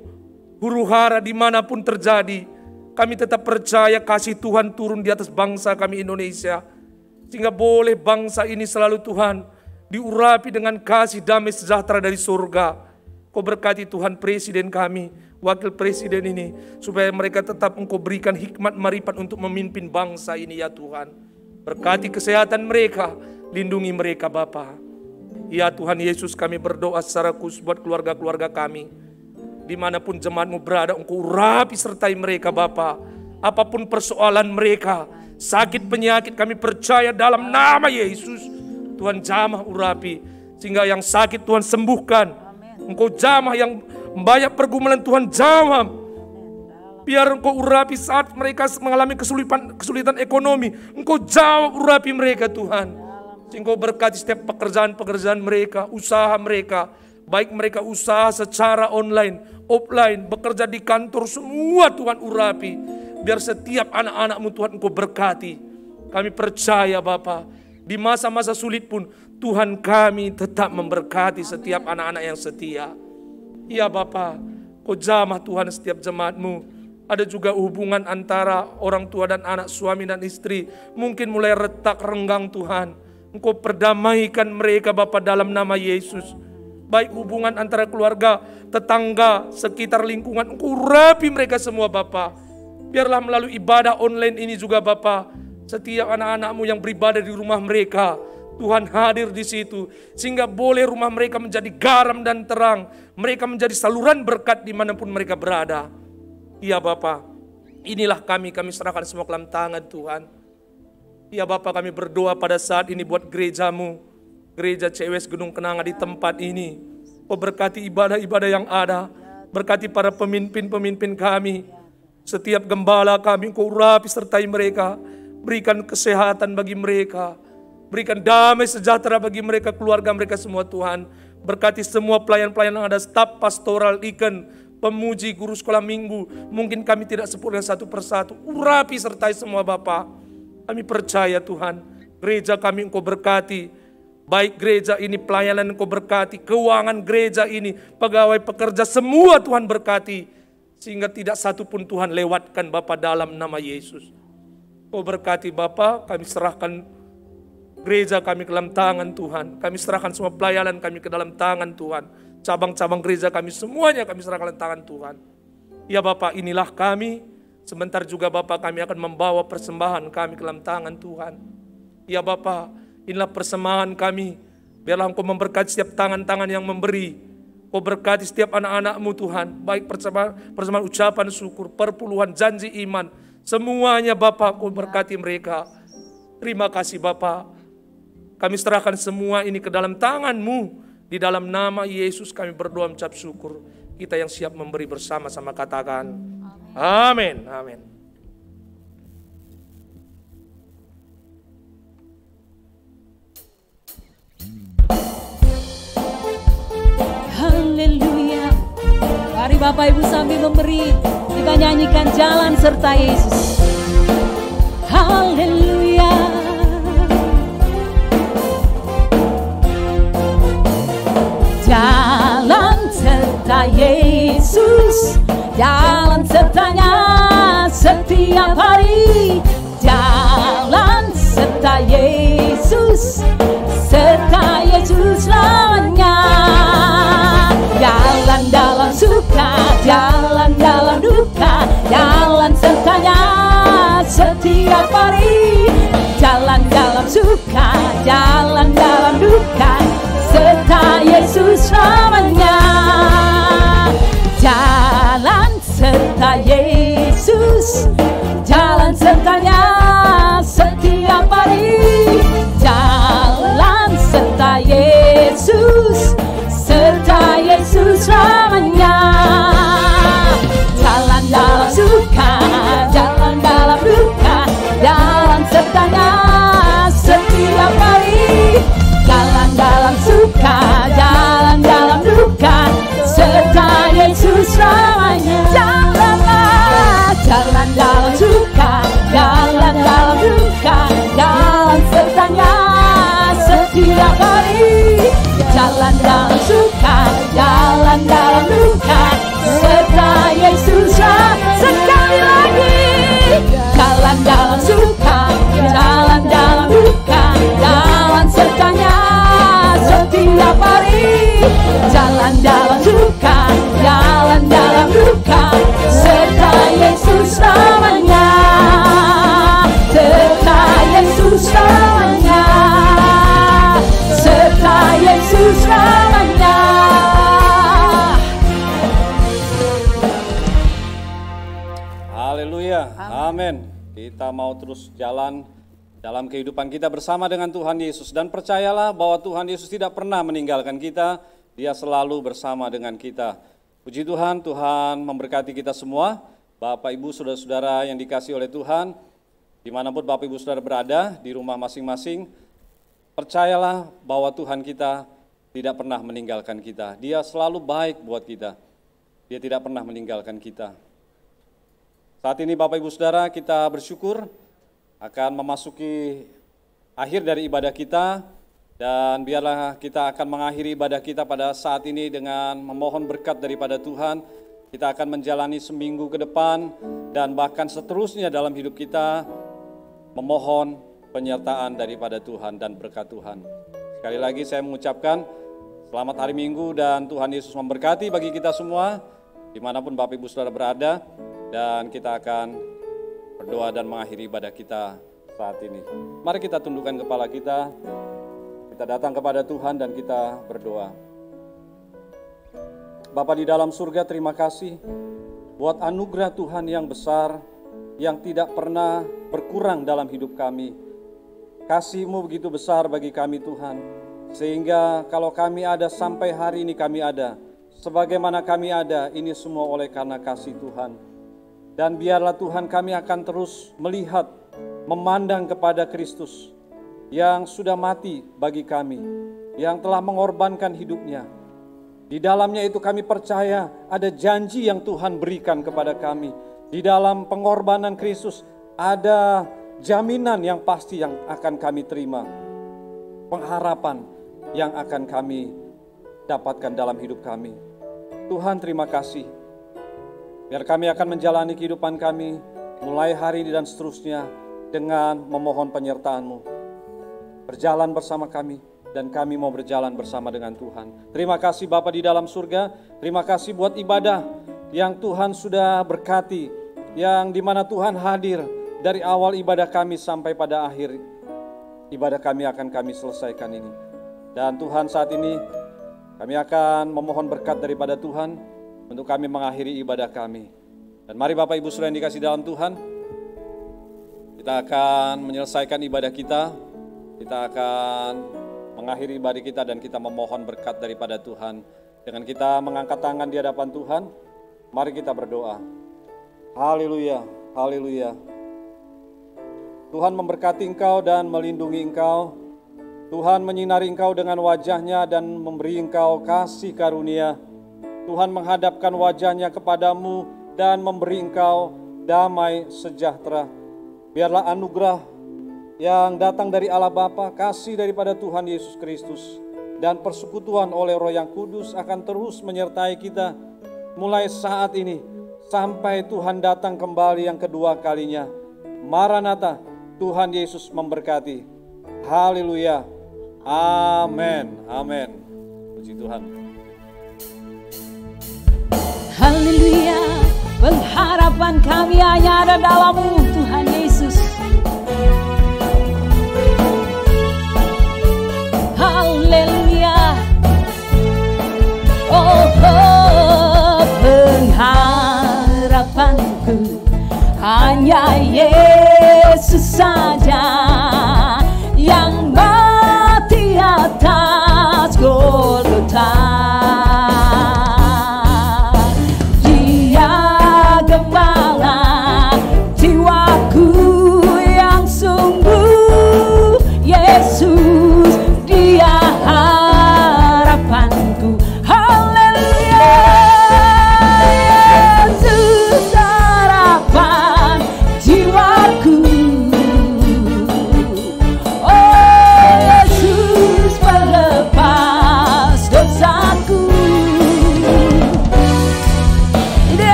huru-hara dimanapun terjadi. Kami tetap percaya kasih Tuhan turun di atas bangsa kami Indonesia. Sehingga boleh bangsa ini selalu Tuhan diurapi dengan kasih damai sejahtera dari surga. Kau berkati Tuhan presiden kami, wakil presiden ini, supaya mereka tetap Engkau berikan hikmat marifat untuk memimpin bangsa ini ya Tuhan. Berkati kesehatan mereka, lindungi mereka Bapa. Ya Tuhan Yesus, kami berdoa secara khusus buat keluarga-keluarga kami. Dimanapun jemaat-Mu berada, Engkau urapi sertai mereka Bapa. Apapun persoalan mereka, sakit penyakit, kami percaya dalam nama Yesus, Tuhan jamah urapi. Sehingga yang sakit Tuhan sembuhkan. Engkau jamah yang banyak pergumulan, Tuhan jamah. Biar Engkau urapi saat mereka mengalami kesulitan ekonomi. Engkau jawab urapi mereka Tuhan. Engkau berkati setiap pekerjaan-pekerjaan mereka, usaha mereka. Baik mereka usaha secara online, offline, bekerja di kantor, semua Tuhan urapi. Biar setiap anak-anak-Mu Tuhan Engkau berkati. Kami percaya Bapa, di masa-masa sulit pun Tuhan kami tetap memberkati setiap anak-anak yang setia. Ya Bapa, Kau jamah Tuhan setiap jemaat-Mu. Ada juga hubungan antara orang tua dan anak, suami dan istri. Mungkin mulai retak, renggang Tuhan. Engkau perdamaikan mereka Bapa dalam nama Yesus. Baik hubungan antara keluarga, tetangga, sekitar lingkungan. Engkau urapi mereka semua Bapa. Biarlah melalui ibadah online ini juga Bapa, setiap anak-anak-Mu yang beribadah di rumah mereka, Tuhan hadir di situ. Sehingga boleh rumah mereka menjadi garam dan terang. Mereka menjadi saluran berkat dimanapun mereka berada. Ya Bapa, inilah kami serahkan semua ke dalam tangan Tuhan. Ya Bapa, kami berdoa pada saat ini buat gereja-Mu, gereja CWS Gunung Kenanga di tempat ini. Kau berkati ibadah-ibadah yang ada, berkati para pemimpin-pemimpin kami, setiap gembala kami Kau urapi sertai mereka, berikan kesehatan bagi mereka, berikan damai sejahtera bagi mereka, keluarga mereka semua Tuhan. Berkati semua pelayan-pelayan yang ada, staf pastoral, deacon, pemuji, guru sekolah minggu. Mungkin kami tidak sempurna satu persatu. Urapi sertai semua Bapa. Kami percaya Tuhan, gereja kami Engkau berkati. Baik gereja ini pelayanan Engkau berkati, keuangan gereja ini, pegawai pekerja semua Tuhan berkati. Sehingga tidak satu pun Tuhan lewatkan Bapa dalam nama Yesus. Kau berkati Bapa, kami serahkan gereja kami ke dalam tangan Tuhan. Kami serahkan semua pelayanan kami ke dalam tangan Tuhan. Cabang-cabang gereja kami semuanya kami serahkan tangan Tuhan. Ya Bapa, inilah kami. Sebentar juga Bapa kami akan membawa persembahan kami ke dalam tangan Tuhan. Ya Bapa, inilah persembahan kami. Biarlah Engkau memberkati setiap tangan-tangan yang memberi. Kau berkati setiap anak-anak-Mu Tuhan. Baik persembahan ucapan syukur, perpuluhan, janji iman. Semuanya Bapa Kau berkati mereka. Terima kasih Bapa. Kami serahkan semua ini ke dalam tangan-Mu. Di dalam nama Yesus kami berdoa mengucap syukur. Kita yang siap memberi bersama-sama katakan amin. Amin. Haleluya. Mari Bapak Ibu sambil memberi, kita nyanyikan jalan serta Yesus. Haleluya. Jalan serta Yesus, jalan sertanya setiap hari. Jalan serta Yesus, serta Yesus lawannya. Ya setiap hari. Jalan dalam suka, jalan dalam duka, serta Yesus selamanya. Jalan serta Yesus, jalan sertanya setiap hari. Jalan serta Yesus, serta Yesus selamanya. Jalan dalam suka, jalan dalam duka, jalan sertanya setiap hari. Jalan dalam suka, jalan dalam duka, serta Yesus selamanya. Jalanlah, jalan dalam suka, jalan dalam duka, jalan sertanya setiap hari. Jalan dalam suka, jalan dalam duka, serta Yesus sekali lagi. Jalan dalam suka, jalan dalam duka, jalan sertanya setiap hari. Jalan dalam suka, jalan dalam duka, serta Yesus selamanya. Serta Yesus selamanya, serta Yesus selamanya. Haleluya, amin. Kita mau terus jalan dalam kehidupan kita bersama dengan Tuhan Yesus. Dan percayalah bahwa Tuhan Yesus tidak pernah meninggalkan kita, Dia selalu bersama dengan kita. Puji Tuhan, Tuhan memberkati kita semua. Bapak, Ibu, Saudara-saudara yang dikasihi oleh Tuhan, dimanapun Bapak, Ibu, Saudara berada, di rumah masing-masing, percayalah bahwa Tuhan kita tidak pernah meninggalkan kita. Dia selalu baik buat kita. Dia tidak pernah meninggalkan kita. Saat ini Bapak Ibu Saudara, kita bersyukur akan memasuki akhir dari ibadah kita, dan biarlah kita akan mengakhiri ibadah kita pada saat ini dengan memohon berkat daripada Tuhan. Kita akan menjalani seminggu ke depan dan bahkan seterusnya dalam hidup kita memohon penyertaan daripada Tuhan dan berkat Tuhan. Sekali lagi saya mengucapkan selamat hari Minggu dan Tuhan Yesus memberkati bagi kita semua dimanapun Bapak Ibu Saudara berada. Dan kita akan berdoa dan mengakhiri ibadah kita saat ini. Mari kita tundukkan kepala kita datang kepada Tuhan dan kita berdoa. Bapa di dalam surga, terima kasih buat anugerah Tuhan yang besar, yang tidak pernah berkurang dalam hidup kami. Kasih-Mu begitu besar bagi kami Tuhan, sehingga kalau kami ada sampai hari ini kami ada, sebagaimana kami ada, ini semua oleh karena kasih Tuhan. Dan biarlah Tuhan kami akan terus melihat, memandang kepada Kristus yang sudah mati bagi kami, yang telah mengorbankan hidupnya. Di dalamnya itu kami percaya ada janji yang Tuhan berikan kepada kami. Di dalam pengorbanan Kristus ada jaminan yang pasti yang akan kami terima. Pengharapan yang akan kami dapatkan dalam hidup kami. Tuhan, terima kasih. Biar kami akan menjalani kehidupan kami mulai hari ini dan seterusnya dengan memohon penyertaan-Mu. Berjalan bersama kami dan kami mau berjalan bersama dengan Tuhan. Terima kasih Bapa di dalam surga. Terima kasih buat ibadah yang Tuhan sudah berkati, yang dimana Tuhan hadir dari awal ibadah kami sampai pada akhir ibadah kami akan kami selesaikan ini. Dan Tuhan, saat ini kami akan memohon berkat daripada Tuhan untuk kami mengakhiri ibadah kami. Dan mari Bapak Ibu Saudara yang dikasih dalam Tuhan, kita akan menyelesaikan ibadah kita. Kita akan mengakhiri ibadah kita dan kita memohon berkat daripada Tuhan. Dengan kita mengangkat tangan di hadapan Tuhan, mari kita berdoa. Haleluya, haleluya. Tuhan memberkati engkau dan melindungi engkau. Tuhan menyinari engkau dengan wajah-Nya dan memberi engkau kasih karunia. Tuhan menghadapkan wajah-Nya kepadamu dan memberi engkau damai sejahtera. Biarlah anugerah yang datang dari Allah Bapa, kasih daripada Tuhan Yesus Kristus, dan persekutuan oleh Roh yang Kudus akan terus menyertai kita mulai saat ini sampai Tuhan datang kembali yang kedua kalinya. Maranatha, Tuhan Yesus memberkati. Haleluya. Amin. Amin. Puji Tuhan. Haleluya, pengharapan kami hanya ada dalam-Mu Tuhan Yesus.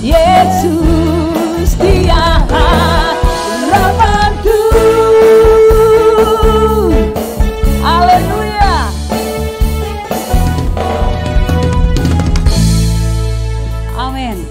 Yesus dia harapanku. Haleluya. Amin.